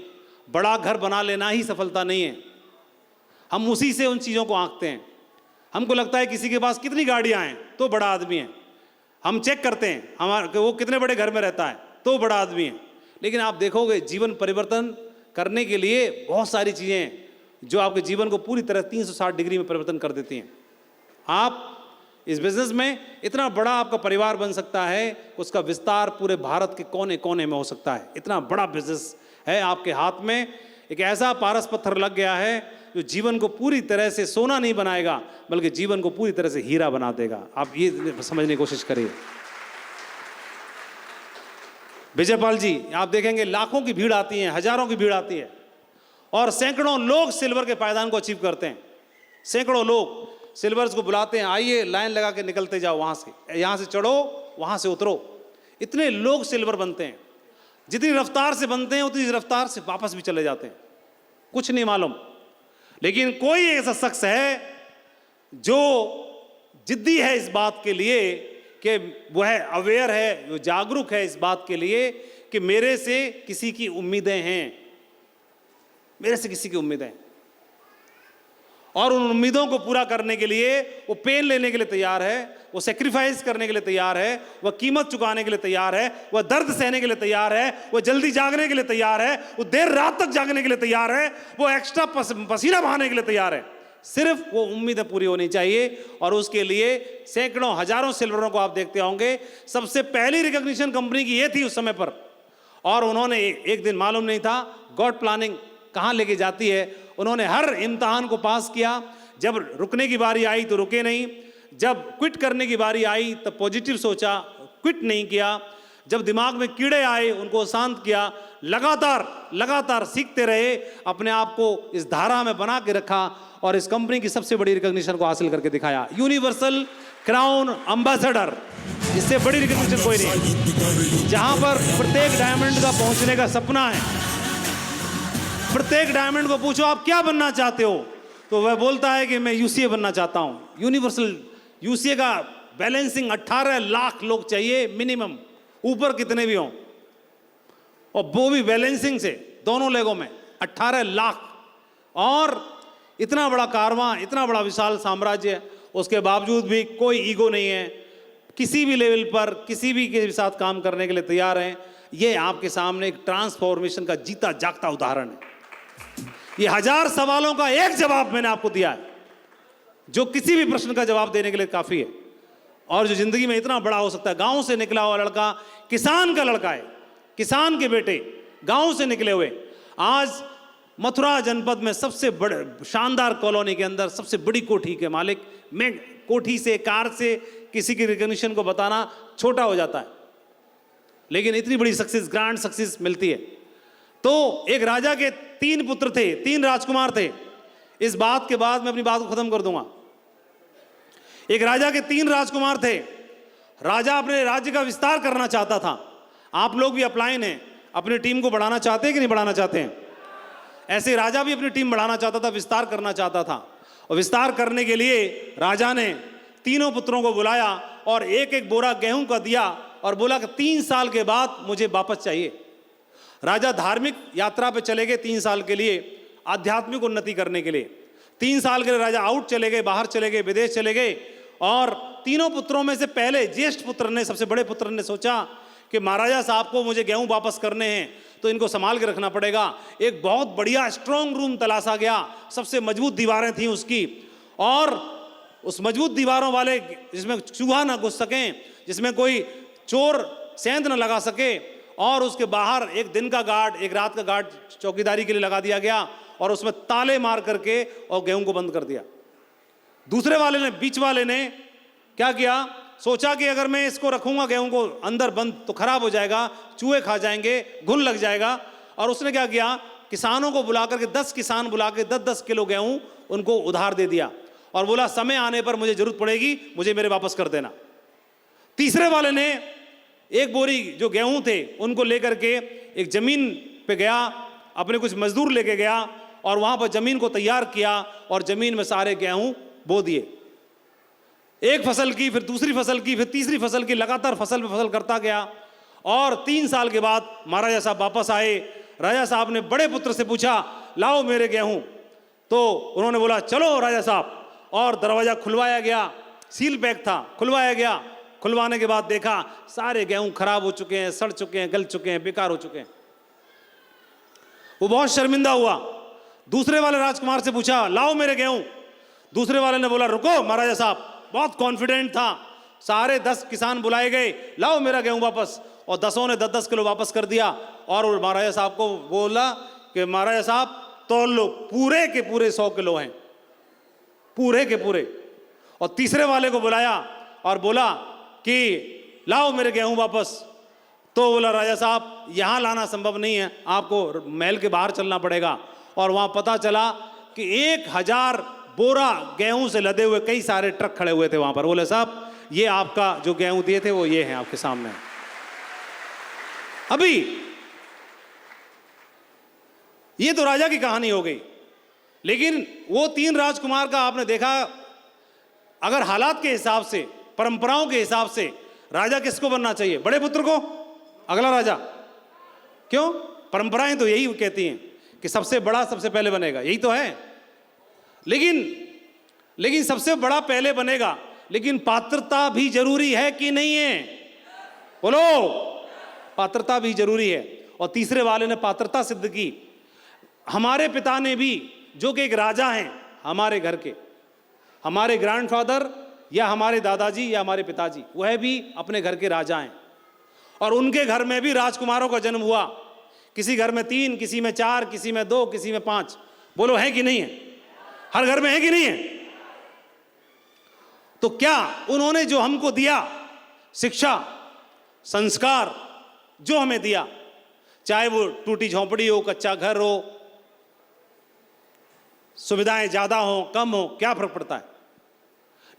बड़ा घर बना लेना ही सफलता नहीं है। हम उसी से उन चीज़ों को आंकते हैं। हमको लगता है किसी के पास कितनी गाड़ियां हैं तो बड़ा आदमी है, हम चेक करते हैं हमारे वो कितने बड़े घर में रहता है तो बड़ा आदमी है। लेकिन आप देखोगे जीवन परिवर्तन करने के लिए बहुत सारी चीज़ें हैं जो आपके जीवन को पूरी तरह 360 डिग्री में परिवर्तन कर देती हैं। आप इस बिजनेस में इतना बड़ा आपका परिवार बन सकता है, उसका विस्तार पूरे भारत के कोने कोने में हो सकता है। इतना बड़ा बिजनेस है आपके हाथ में। एक ऐसा पारस पत्थर लग गया है जो जीवन को पूरी तरह से सोना नहीं बनाएगा बल्कि जीवन को पूरी तरह से हीरा बना देगा। आप ये समझने की कोशिश करिए। विजयपाल जी, आप देखेंगे लाखों की भीड़ आती है, हजारों की भीड़ आती है और सैकड़ों लोग सिल्वर के पायदान को अचीव करते हैं। सैकड़ों लोग सिल्वर्स को बुलाते हैं, आइए लाइन लगा के निकलते जाओ, वहाँ से यहाँ से चढ़ो, वहाँ से उतरो। इतने लोग सिल्वर बनते हैं, जितनी रफ्तार से बनते हैं उतनी रफ्तार से वापस भी चले जाते हैं, कुछ नहीं मालूम। लेकिन कोई ऐसा शख्स है जो जिद्दी है इस बात के लिए कि वह अवेयर है, वो जागरूक है इस बात के लिए कि मेरे से किसी की उम्मीदें हैं, मेरे से किसी की उम्मीदें हैं, और उन उम्मीदों को पूरा करने के लिए वो पेन लेने के लिए तैयार है, वो सेक्रीफाइस करने के लिए तैयार है, वह कीमत चुकाने के लिए तैयार है, वह दर्द सहने के लिए तैयार है, वह जल्दी जागने के लिए तैयार है, वो देर रात तक जागने के लिए तैयार है, वो एक्स्ट्रा पसीना बहाने के लिए तैयार है। सिर्फ वो उम्मीदें पूरी होनी चाहिए, और उसके लिए सैकड़ों हजारों सिल्वरों को आप देखते होंगे। सबसे पहली रिकॉग्निशन कंपनी की ये थी उस समय पर, और उन्होंने एक दिन मालूम नहीं था गॉड प्लानिंग कहाँ लेके जाती है। उन्होंने हर इम्तहान को पास किया। जब रुकने की बारी आई तो रुके नहीं, जब क्विट करने की बारी आई तब पॉजिटिव सोचा, क्विट नहीं किया। जब दिमाग में कीड़े आए उनको शांत किया, लगातार सीखते रहे, अपने आप को इस धारा में बना के रखा, और इस कंपनी की सबसे बड़ी रिकॉग्निशन को हासिल करके दिखाया। यूनिवर्सल क्राउन एम्बेसडर, इससे बड़ी रिकॉग्निशन कोई नहीं। जहां पर प्रत्येक डायमंड का पहुंचने का सपना है, प्रत्येक डायमंड को पूछो आप क्या बनना चाहते हो, तो वह बोलता है कि मैं यूसीए बनना चाहता हूं। यूनिवर्सल यूसीए का बैलेंसिंग 18 लाख लोग चाहिए मिनिमम, ऊपर कितने भी हों, और वो भी बैलेंसिंग से दोनों लेगों में 18 लाख। और इतना बड़ा कारवां, इतना बड़ा विशाल साम्राज्य, उसके बावजूद भी कोई ईगो नहीं है, किसी भी लेवल पर किसी भी के साथ काम करने के लिए तैयार हैं। ये आपके सामने एक ट्रांसफॉर्मेशन का जीता जागता उदाहरण है। ये 1000 सवालों का एक जवाब मैंने आपको दिया है, जो किसी भी प्रश्न का जवाब देने के लिए काफी है, और जो जिंदगी में इतना बड़ा हो सकता है। गांव से निकला हुआ लड़का, किसान का लड़का है, किसान के बेटे, गांव से निकले हुए, आज मथुरा जनपद में सबसे बड़े शानदार कॉलोनी के अंदर सबसे बड़ी कोठी के मालिक। मैं कोठी से, कार से किसी की रिकॉग्निशन को बताना छोटा हो जाता है, लेकिन इतनी बड़ी सक्सेस, ग्रैंड सक्सेस मिलती है। तो एक राजा के 3 पुत्र थे, 3 राजकुमार थे। इस बात के बाद मैं अपनी बात को खत्म कर दूंगा। एक राजा के 3 राजकुमार थे। राजा अपने राज्य का विस्तार करना चाहता था। आप लोग भी अप्लाइन हैं, अपनी टीम को बढ़ाना चाहते हैं कि नहीं बढ़ाना चाहते हैं? ऐसे राजा भी अपनी टीम बढ़ाना चाहता था, विस्तार करना चाहता था। और विस्तार करने के लिए राजा ने तीनों पुत्रों को बुलाया और एक एक बोरा गेहूं का दिया और बोला कि 3 साल के बाद मुझे वापस चाहिए। राजा धार्मिक यात्रा पे चले गए 3 साल के लिए, आध्यात्मिक उन्नति करने के लिए। 3 साल के लिए राजा आउट चले गए, बाहर चले गए, विदेश चले गए। और तीनों पुत्रों में से पहले ज्येष्ठ पुत्र ने, सबसे बड़े पुत्र ने सोचा कि महाराजा साहब को मुझे गेहूं वापस करने हैं तो इनको संभाल के रखना पड़ेगा। एक बहुत बढ़िया स्ट्रॉन्ग रूम तलाशा गया, सबसे मजबूत दीवारें थी उसकी, और उस मजबूत दीवारों वाले जिसमें चूहा ना घुस सकें, जिसमें कोई चोर सेंध न लगा सके, और उसके बाहर एक दिन का गार्ड, एक रात का गार्ड चौकीदारी के लिए लगा दिया गया, और उसमें ताले मार करके और गेहूं को बंद कर दिया। दूसरे वाले ने, बीच वाले ने क्या किया, सोचा कि अगर मैं इसको रखूंगा गेहूं को अंदर बंद तो खराब हो जाएगा, चूहे खा जाएंगे, घुन लग जाएगा। और उसने क्या किया, किसानों को बुला करके 10 किसान बुला के 10-10 किलो गेहूं उनको उधार दे दिया और बोला समय आने पर मुझे जरूरत पड़ेगी, मुझे मेरे वापस कर देना। तीसरे वाले ने एक बोरी जो गेहूं थे उनको लेकर के एक जमीन पे गया, अपने कुछ मजदूर लेके गया और वहां पर जमीन को तैयार किया और जमीन में सारे गेहूं बो दिए। एक फसल की, फिर दूसरी फसल की, फिर तीसरी फसल की, लगातार फसल पे फसल करता गया। और 3 साल के बाद महाराजा साहब वापस आए। राजा साहब ने बड़े पुत्र से पूछा, लाओ मेरे गेहूं। तो उन्होंने बोला चलो राजा साहब, और दरवाजा खुलवाया गया, सील पैक था, खुलवाया गया। खुलवाने के बाद देखा सारे गेहूं खराब हो चुके हैं, सड़ चुके हैं, गल चुके हैं, बेकार हो चुके हैं। वो बहुत शर्मिंदा हुआ। दूसरे वाले राजकुमार से पूछा, लाओ मेरे गेहूं। दूसरे वाले ने बोला, रुको महाराजा साहब, बहुत कॉन्फिडेंट था। सारे 10 किसान बुलाए गए, लाओ मेरा गेहूं वापस। और 10 ने 10-10 किलो वापस कर दिया। और महाराजा साहब को बोला कि महाराजा साहब तौल लो, पूरे के पूरे 100 किलो हैं, पूरे के पूरे। और तीसरे वाले को बुलाया और बोला कि लाओ मेरे गेहूं वापस। तो बोला राजा साहब यहां लाना संभव नहीं है, आपको महल के बाहर चलना पड़ेगा। और वहां पता चला कि 1000 बोरा गेहूं से लदे हुए कई सारे ट्रक खड़े हुए थे वहां पर। बोले साहब ये आपका जो गेहूं दिए थे वो ये हैं आपके सामने। अभी ये तो राजा की कहानी हो गई, लेकिन वो 3 राजकुमार का आपने देखा, अगर हालात के हिसाब से, परंपराओं के हिसाब से राजा किसको बनना चाहिए? बड़े पुत्र को, अगला राजा। क्यों? परंपराएं तो यही कहती हैं कि सबसे बड़ा सबसे पहले बनेगा, यही तो है। लेकिन सबसे बड़ा पहले बनेगा, लेकिन पात्रता भी जरूरी है कि नहीं है? बोलो, पात्रता भी जरूरी है। और तीसरे वाले ने पात्रता सिद्ध की। हमारे पिता ने भी, जो कि एक राजा हैं हमारे घर के, हमारे ग्रैंडफादर या हमारे दादाजी या हमारे पिताजी, वह भी अपने घर के राजा हैं। और उनके घर में भी राजकुमारों का जन्म हुआ। किसी घर में 3, किसी में 4, किसी में 2, किसी में 5। बोलो, है कि नहीं है? हर घर में है कि नहीं है? तो क्या उन्होंने जो हमको दिया, शिक्षा, संस्कार जो हमें दिया, चाहे वो टूटी झोंपड़ी हो, कच्चा घर हो, सुविधाएं ज्यादा हो कम हो, क्या फर्क पड़ता है?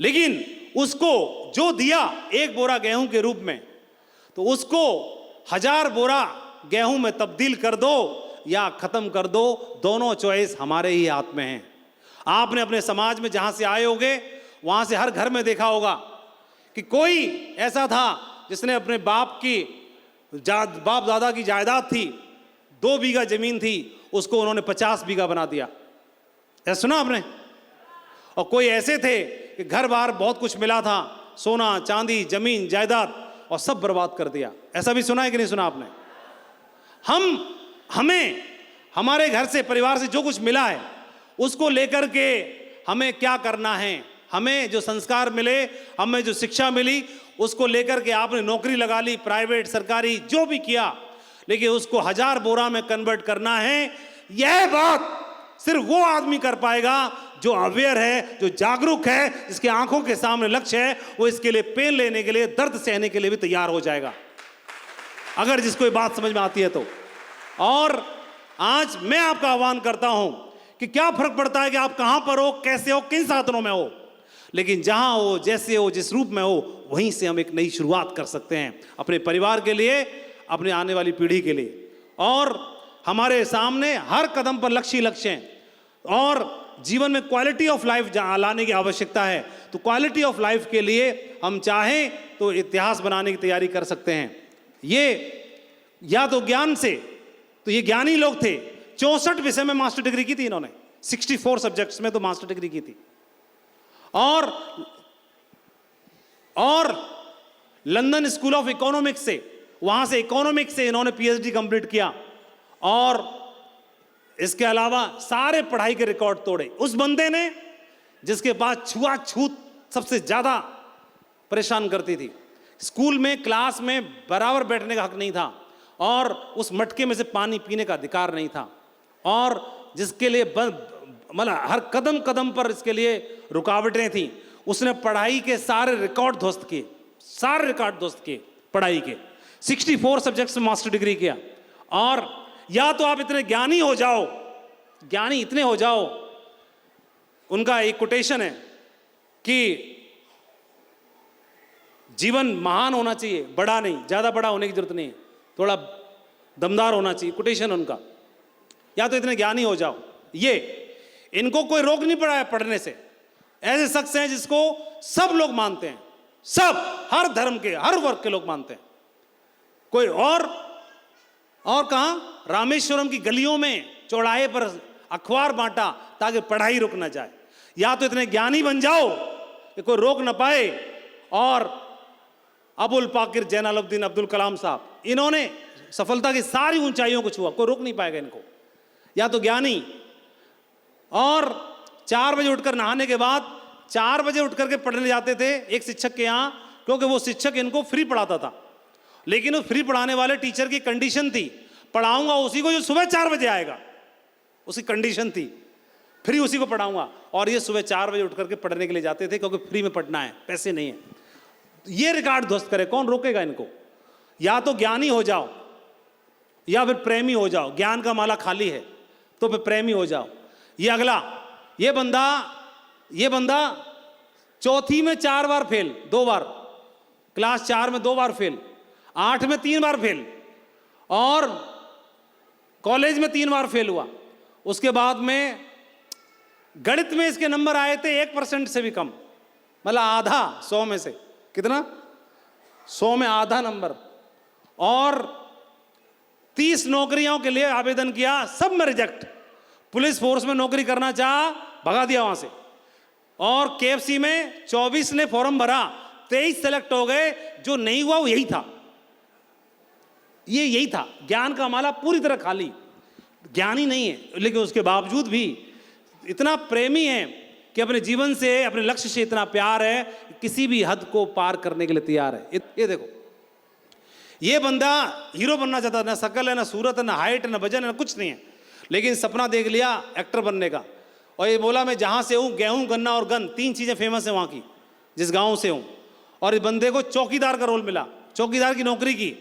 लेकिन उसको जो दिया एक बोरा गेहूं के रूप में, तो उसको 1000 बोरा गेहूं में तब्दील कर दो या खत्म कर दो, दोनों चॉइस हमारे ही हाथ में है। आपने अपने समाज में जहां से आए होगे, वहां से हर घर में देखा होगा कि कोई ऐसा था जिसने अपने बाप दादा की जायदाद थी, 2 बीघा जमीन थी, उसको उन्होंने 50 बीघा बना दिया। ऐसा सुना आपने? और कोई ऐसे थे कि घर बार बहुत कुछ मिला था, सोना चांदी जमीन जायदाद, और सब बर्बाद कर दिया। ऐसा भी सुना है कि नहीं सुना आपने? हमें हमारे घर से, परिवार से जो कुछ मिला है, उसको लेकर के हमें क्या करना है? हमें जो संस्कार मिले, हमें जो शिक्षा मिली, उसको लेकर के आपने नौकरी लगा ली, प्राइवेट सरकारी जो भी किया, लेकिन उसको 1000 बोरा में कन्वर्ट करना है। यह बात सिर्फ वो आदमी कर पाएगा जो अवेयर है, जो जागरूक है, जिसके आंखों के सामने लक्ष्य है, वो इसके लिए पेन लेने के लिए, दर्द सहने के लिए भी तैयार हो जाएगा, अगर जिसको ये बात समझ में आती है तो। और आज मैं आपका आह्वान करता हूं कि क्या फर्क पड़ता है कि आप कहां पर हो, कैसे हो, किन साधनों में हो, लेकिन जहां हो, जैसे हो, जिस रूप में हो, वहीं से हम एक नई शुरुआत कर सकते हैं अपने परिवार के लिए, अपने आने वाली पीढ़ी के लिए। और हमारे सामने हर कदम पर लक्ष्य हैं, और जीवन में क्वालिटी ऑफ लाइफ लाने की आवश्यकता है। तो क्वालिटी ऑफ लाइफ के लिए हम चाहें तो इतिहास बनाने की तैयारी कर सकते हैं। ये या तो ज्ञान से, तो ये ज्ञानी लोग थे, 64 विषय में मास्टर डिग्री की थी इन्होंने, 64 सब्जेक्ट्स में तो मास्टर डिग्री की थी। और लंदन स्कूल ऑफ इकोनॉमिक्स से, वहां से इकोनॉमिक्स से इन्होंने पीएचडी कंप्लीट किया। और इसके अलावा सारे पढ़ाई के रिकॉर्ड तोड़े उस बंदे ने जिसके पास छुआछूत सबसे ज्यादा परेशान करती थी। स्कूल में, क्लास में बराबर बैठने का हक नहीं था, और उस मटके में से पानी पीने का अधिकार नहीं था, और जिसके लिए मतलब हर कदम कदम पर इसके लिए रुकावटें थी। उसने पढ़ाई के सारे रिकॉर्ड ध्वस्त किए, पढ़ाई के 64 सब्जेक्ट्स में मास्टर डिग्री किया। और या तो आप इतने ज्ञानी हो जाओ, ज्ञानी इतने हो जाओ, उनका एक कोटेशन है कि जीवन महान होना चाहिए, बड़ा नहीं, ज्यादा बड़ा होने की जरूरत नहीं है, थोड़ा दमदार होना चाहिए, कोटेशन उनका। या तो इतने ज्ञानी हो जाओ, ये इनको कोई रोक नहीं पड़ा है पढ़ने से। ऐसे शख्स हैं जिसको सब लोग मानते हैं, सब, हर धर्म के, हर वर्ग के लोग मानते हैं। कोई और कहां? रामेश्वरम की गलियों में चौराहे पर अखबार बांटा ताकि पढ़ाई रुक ना जाए। या तो इतने ज्ञानी बन जाओ कि कोई रोक ना पाए। और अबुल पाकिर जैनालुद्दीन अब्दुल कलाम साहब, इन्होंने सफलता की सारी ऊंचाइयों को छुआ, कोई रोक नहीं पाएगा इनको। या तो ज्ञानी, और 4 बजे उठकर नहाने के बाद 4 बजे उठ करके पढ़ने जाते थे एक शिक्षक के यहाँ, क्योंकि वो शिक्षक इनको फ्री पढ़ाता था। लेकिन उस फ्री पढ़ाने वाले टीचर की कंडीशन थी, पढ़ाऊंगा उसी को जो सुबह 4 बजे आएगा, उसकी कंडीशन थी, फ्री उसी को पढ़ाऊंगा। और ये सुबह 4 बजे उठ करके पढ़ने के लिए जाते थे, क्योंकि फ्री में पढ़ना है, पैसे नहीं है। ये रिकॉर्ड ध्वस्त करे, कौन रोकेगा इनको? या तो ज्ञानी हो जाओ या फिर प्रेमी हो जाओ। ज्ञान का माला खाली है तो फिर प्रेमी हो जाओ। ये अगला, ये बंदा चौथी में 4 बार फेल, 2 बार, क्लास 4 में 2 बार फेल, 8 में 3 बार फेल, और कॉलेज में 3 बार फेल हुआ। उसके बाद में गणित में इसके नंबर आए थे 1% से भी कम, मतलब आधा, 100 में से कितना, 100 में आधा नंबर। और 30 नौकरियों के लिए आवेदन किया, सब में रिजेक्ट। पुलिस फोर्स में नौकरी करना चाहा, भगा दिया वहां से। और केएफसी में 24 ने फॉर्म भरा, 23 सेलेक्ट हो गए। जो नहीं हुआ वो यही था, यही था। ज्ञान का माला पूरी तरह खाली, ज्ञानी नहीं है, लेकिन उसके बावजूद भी इतना प्रेमी है कि अपने जीवन से, अपने लक्ष्य से इतना प्यार है, किसी भी हद को पार करने के लिए तैयार है। ये देखो, ये बंदा हीरो बनना चाहता, ना शकल है, ना सूरत है, ना हाइट है, ना वजन है, ना कुछ नहीं है, लेकिन सपना देख लिया एक्टर बनने का। और ये बोला मैं जहाँ से हूँ, गेहूँ, गन्ना और गन, 3 चीज़ें फेमस है वहाँ की, जिस गाँव से हूँ। और इस बंदे को चौकीदार का रोल मिला, चौकीदार की नौकरी की।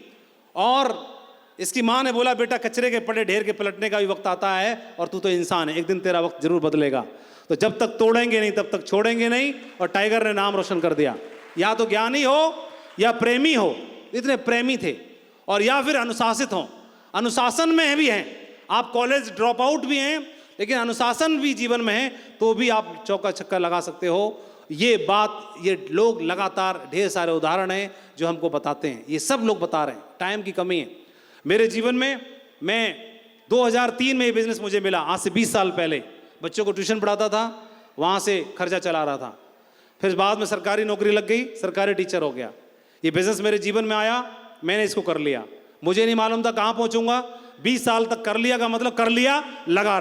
और इसकी माँ ने बोला बेटा कचरे के पड़े ढेर के पलटने का भी वक्त आता है, और तू तो इंसान है, एक दिन तेरा वक्त जरूर बदलेगा। तो जब तक तोड़ेंगे नहीं तब तक छोड़ेंगे नहीं। और टाइगर ने नाम रोशन कर दिया। या तो ज्ञानी हो या प्रेमी हो, इतने प्रेमी थे, और या फिर अनुशासित हो। अनुशासन में भी हैं, आप कॉलेज ड्रॉप आउट भी हैं, लेकिन अनुशासन भी जीवन में है, तो भी आप चौका छक्का लगा सकते हो। ये बात, ये लोग लगातार, ढेर सारे उदाहरण हैं जो हमको बताते हैं, ये सब लोग बता रहे हैं। टाइम की कमी है। मेरे जीवन में, मैं 2003 में ये बिजनेस मुझे मिला, आज से 20 साल पहले। बच्चों को ट्यूशन पढ़ाता था, वहाँ से खर्चा चला रहा था। फिर बाद में सरकारी नौकरी लग गई, सरकारी टीचर हो गया। ये बिजनेस मेरे जीवन में आया, मैंने इसको कर लिया। मुझे नहीं मालूम था कहाँ पहुँचूंगा। 20 साल तक कर लिया का मतलब कर लिया, लगा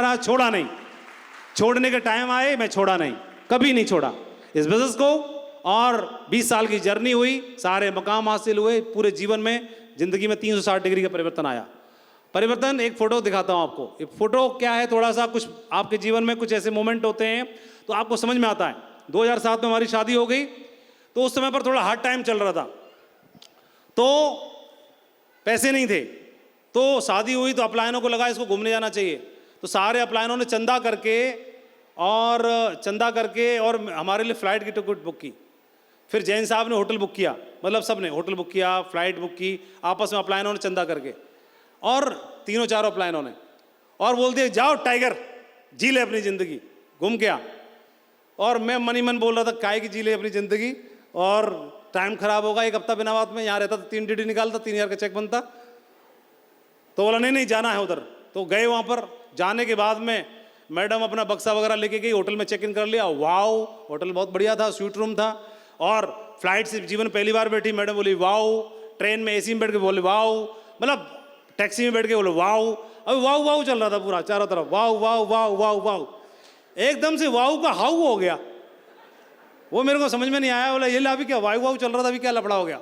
रहा, छोड़ा नहीं। छोड़ने के टाइम आए, मैं छोड़ा नहीं, कभी नहीं छोड़ा इस बिजनेस को। और 20 साल की जर्नी हुई, सारे मकाम हासिल हुए, पूरे जीवन में, जिंदगी में 360 डिग्री का परिवर्तन आया। परिवर्तन, एक फोटो दिखाता हूँ आपको। एक फोटो क्या है, थोड़ा सा कुछ आपके जीवन में कुछ ऐसे मोमेंट होते हैं तो आपको समझ में आता है। 2007 में हमारी शादी हो गई, तो उस समय पर थोड़ा हार्ड टाइम चल रहा था, तो पैसे नहीं थे। तो शादी हुई तो अपलायनों को लगा इसको घूमने जाना चाहिए, तो सारे अपलायनों ने चंदा करके और हमारे लिए फ़्लाइट की टिकट बुक की। फिर जैन साहब ने होटल बुक किया, मतलब सब ने होटल बुक किया, फ़्लाइट बुक की, आपस में अपलायनों ने चंदा करके, और 3-4 अपलायनों ने, और बोल दिया जाओ टाइगर जी ले अपनी ज़िंदगी, घूम के आ। और मैं मन ही मन बोल रहा था काय की जी ले अपनी ज़िंदगी, और टाइम ख़राब होगा, 1 हफ्ता बिना बात में यहाँ रहता तो 3 DD निकालता, 3000 का चेक बनता। तो बोला नहीं जाना है उधर। तो गए वहाँ पर। जाने के बाद में मैडम अपना बक्सा वगैरह लेके गई, होटल में चेक इन कर लिया। वाओ, होटल बहुत बढ़िया था, स्वीट रूम था। और फ्लाइट से जीवन पहली बार बैठी, मैडम बोली वाओ। ट्रेन में AC में बैठ के बोले वाओ, मतलब टैक्सी में बैठ के बोले वाओ। अब वाओ वाओ चल रहा था पूरा चारों तरफ, wow wow wow wow wow. एकदम से वाओ का हाउ हो गया, वो मेरे को समझ में नहीं आया। बोला ये ला, अभी क्या वाओ वाओ चल रहा था, अभी क्या लफड़ा हो गया।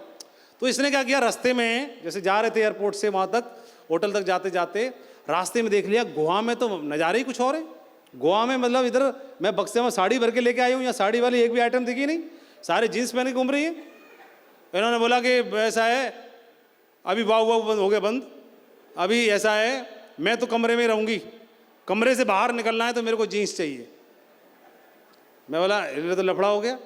तो इसने क्या किया, रास्ते में जैसे जा रहे थे एयरपोर्ट से वहाँ तक, होटल तक जाते जाते रास्ते में देख लिया गोवा में तो नज़ारे ही कुछ और है। गोवा में मतलब इधर मैं बक्से में साड़ी भर के लेके आई हूँ, या साड़ी वाली एक भी आइटम दिखी नहीं, सारे जीन्स पहन के घूम रही है। इन्होंने बोला कि ऐसा है, अभी वाव वाव बंद हो गया, बंद अभी ऐसा है, मैं तो कमरे में रहूँगी, कमरे से बाहर निकलना है तो मेरे को जीन्स चाहिए। मैं बोला ये तो लफड़ा हो गया।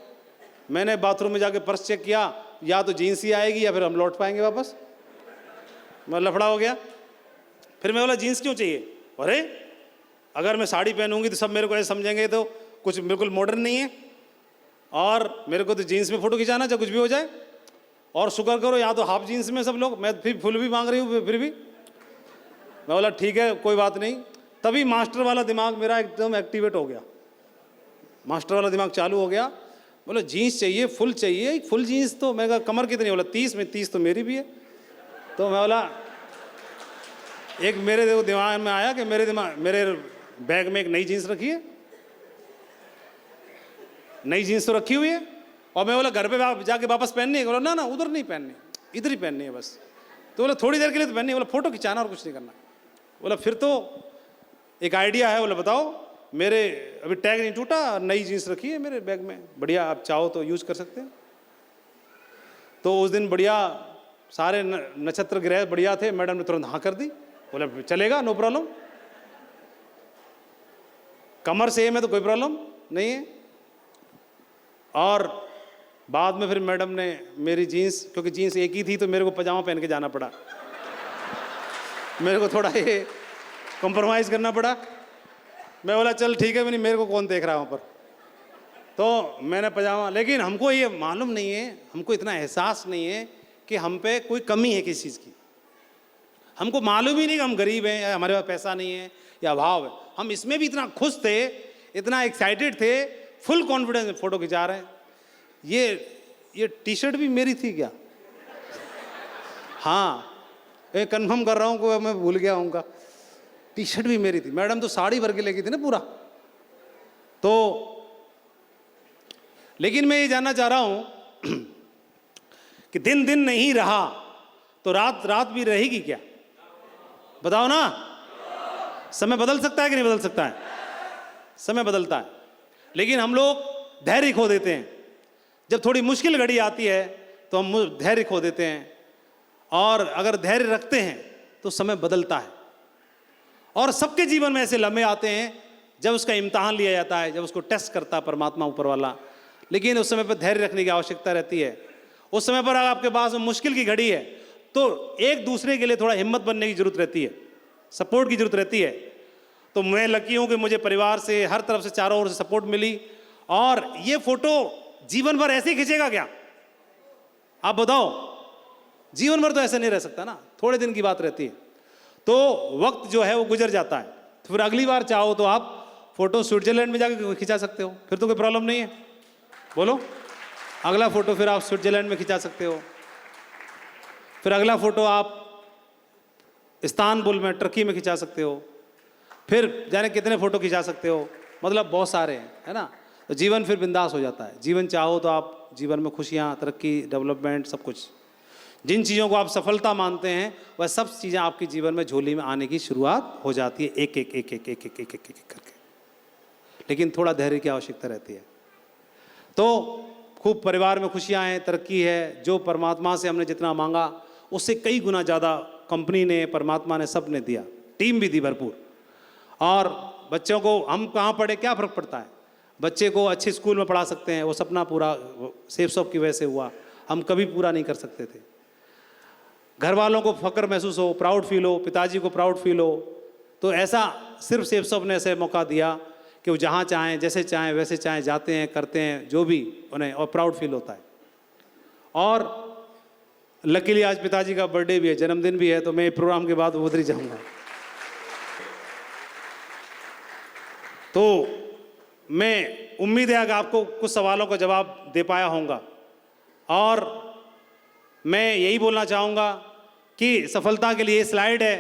मैंने बाथरूम में जाके पर्स चेक किया, या तो जीन्स ही आएगी या फिर हम लौट पाएंगे वापस। मैं लफड़ा हो गया। फिर मैं बोला जीन्स क्यों चाहिए, अरे अगर मैं साड़ी पहनूंगी तो सब मेरे को ऐसे समझेंगे तो कुछ बिल्कुल मॉडर्न नहीं है, और मेरे को तो जीन्स में फ़ोटो खिंचाना चाहे कुछ भी हो जाए। और शुक्र करो यहाँ तो हाफ जीन्स में सब लोग, मैं फिर फुल भी मांग रही हूँ फिर भी। मैं बोला ठीक है कोई बात नहीं। तभी मास्टर वाला दिमाग मेरा एकदम एक्टिवेट हो गया, मास्टर वाला दिमाग चालू हो गया। बोला जीन्स चाहिए, फुल चाहिए, फुल जीन्स तो मैं कहा कमर कितनी, बोला 30 में 30 तो मेरी भी है। तो मैं बोला एक मेरे दिमाग में आया कि मेरे बैग में एक नई जीन्स रखी है, नई जीन्स तो रखी हुई है। और मैं बोला घर पे जाके वापस पहननी है, बोला ना ना उधर नहीं पहननी, इधर ही पहननी है बस। तो बोला थोड़ी देर के लिए तो पहननी है, बोला फ़ोटो खिंचाना और कुछ नहीं करना। बोला फिर तो एक आइडिया है, बोला बताओ। मेरे अभी टैग नहीं टूटा, नई जीन्स रखी है मेरे बैग में, बढ़िया, आप चाहो तो यूज़ कर सकते हैं। तो उस दिन बढ़िया सारे नक्षत्र ग्रह बढ़िया थे, मैडम ने तुरंत हाँ कर दी, बोला चलेगा नो प्रॉब्लम, कमर सेम है तो कोई प्रॉब्लम नहीं है। और बाद में फिर मैडम ने मेरी जीन्स, क्योंकि जीन्स एक ही थी तो मेरे को पजामा पहन के जाना पड़ा, मेरे को थोड़ा ये कॉम्प्रोमाइज़ करना पड़ा। मैं बोला चल ठीक है, मेरे को कौन देख रहा है वहाँ पर, तो मैंने पजामा। लेकिन हमको ये मालूम नहीं है, हमको इतना एहसास नहीं है कि हम पे कोई कमी है किसी चीज़ की। हमको मालूम ही नहीं कि हम गरीब हैं या हमारे पास पैसा नहीं है या अभाव है। हम इसमें भी इतना खुश थे, इतना एक्साइटेड थे, फुल कॉन्फिडेंस में फ़ोटो खिंचा रहे हैं। ये टी शर्ट भी मेरी थी क्या? हाँ, मैं कन्फर्म कर रहा हूँ कि मैं भूल गया हूँ। टी शर्ट भी मेरी थी। मैडम तो साड़ी भर के लेगी थी ना पूरा। तो लेकिन मैं ये जानना चाह रहा हूँ कि दिन दिन नहीं रहा तो रात रात भी रहेगी क्या? बताओ ना। समय बदल सकता है कि नहीं बदल सकता है? समय बदलता है, लेकिन हम लोग धैर्य खो देते हैं। जब थोड़ी मुश्किल घड़ी आती है तो हम धैर्य खो देते हैं, और अगर धैर्य रखते हैं तो समय बदलता है। और सबके जीवन में ऐसे लम्हे आते हैं जब उसका इम्तहान लिया जाता है, जब उसको टेस्ट करता है परमात्मा ऊपर वाला, लेकिन उस समय पर धैर्य रखने की आवश्यकता रहती है। उस समय पर अगर आपके पास मुश्किल की घड़ी है तो एक दूसरे के लिए थोड़ा हिम्मत बनने की जरूरत रहती है, सपोर्ट की जरूरत रहती है। तो मैं लकी हूँ कि मुझे परिवार से, हर तरफ से, चारों ओर से सपोर्ट मिली। और ये फोटो जीवन भर ऐसे ही खींचेगा क्या? आप बताओ। जीवन भर तो ऐसे नहीं रह सकता ना, थोड़े दिन की बात रहती है। तो वक्त जो है वो गुजर जाता है। तो फिर अगली बार चाहो तो आप फोटो स्विट्जरलैंड में जाकर खिंचा सकते हो, फिर तो कोई प्रॉब्लम नहीं है। बोलो, अगला फोटो फिर आप स्विट्जरलैंड में खिंचा सकते हो, फिर अगला फोटो आप इस्तांबुल में, टर्की में खिंचा सकते हो, फिर जाने कितने फोटो खिंचा सकते हो। मतलब बहुत सारे हैं, है ना। तो जीवन फिर बिंदास हो जाता है। जीवन चाहो तो आप जीवन में खुशियाँ, तरक्की, डेवलपमेंट, सब कुछ, जिन चीज़ों को आप सफलता मानते हैं वह सब चीज़ें आपके जीवन में झोली में आने की शुरुआत हो जाती है, एक एक एक एक एक एक एक एक करके। लेकिन थोड़ा धैर्य की आवश्यकता रहती है। तो खूब परिवार में खुशियाँ हैं, तरक्की है। जो परमात्मा से हमने जितना मांगा उससे कई गुना ज़्यादा कंपनी ने, परमात्मा ने, सब ने दिया, टीम भी दी भरपूर। और बच्चों को हम कहाँ पढ़े, क्या फ़र्क पड़ता है? बच्चे को अच्छे स्कूल में पढ़ा सकते हैं, वो सपना पूरा सेफ शॉप की वजह से हुआ, हम कभी पूरा नहीं कर सकते थे। घर वालों को फ़ख्र महसूस हो, प्राउड फील हो, पिताजी को प्राउड फील हो, तो ऐसा सिर्फ सेफ शॉप ने ऐसे मौका दिया कि वो जहाँ चाहें, जैसे चाहें वैसे चाहें जाते हैं, करते हैं जो भी उन्हें, और प्राउड फील होता है। और लकीली आज पिताजी का बर्थडे भी है, जन्मदिन भी है, तो मैं प्रोग्राम के बाद उधर ही जाऊँगा। तो मैं उम्मीद है कि आपको कुछ सवालों का जवाब दे पाया होगा। और मैं यही बोलना चाहूँगा कि सफलता के लिए ये स्लाइड है,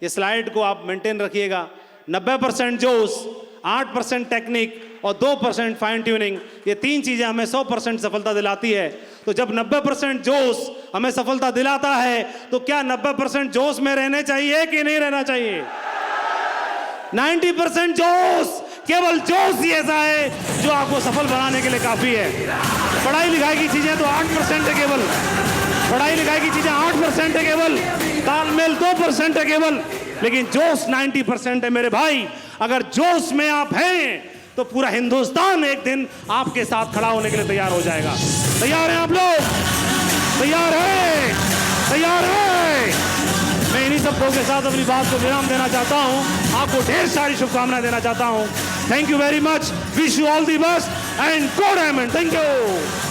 ये स्लाइड को आप मेंटेन रखिएगा। 90% जोश, 8% टेक्निक और 2% फाइन ट्यूनिंग, ये तीन चीज़ें हमें 100% सफलता दिलाती है। तो जब 90% जोश हमें सफलता दिलाता है तो क्या 90% जोश में रहने चाहिए कि नहीं रहना चाहिए? 90% जोश, केवल जोश ही ऐसा है जो आपको सफल बनाने के लिए काफ़ी है। पढ़ाई लिखाई की चीज़ें तो 8% है केवल, पढ़ाई लिखाई की चीज़ें 8% है केवल, तालमेल 2% है केवल, लेकिन जोश 90% है मेरे भाई। अगर जोश में आप हैं तो पूरा हिंदुस्तान एक दिन आपके साथ खड़ा होने के लिए तैयार हो जाएगा। तैयार हैं आप लोग? तैयार हैं? तैयार हैं? मैं इन्हीं सबको के साथ अपनी बात को विराम देना चाहता हूँ। आपको ढेर सारी शुभकामनाएं देना चाहता हूँ। Thank you very much, wish you all the best and go diamond. Thank you.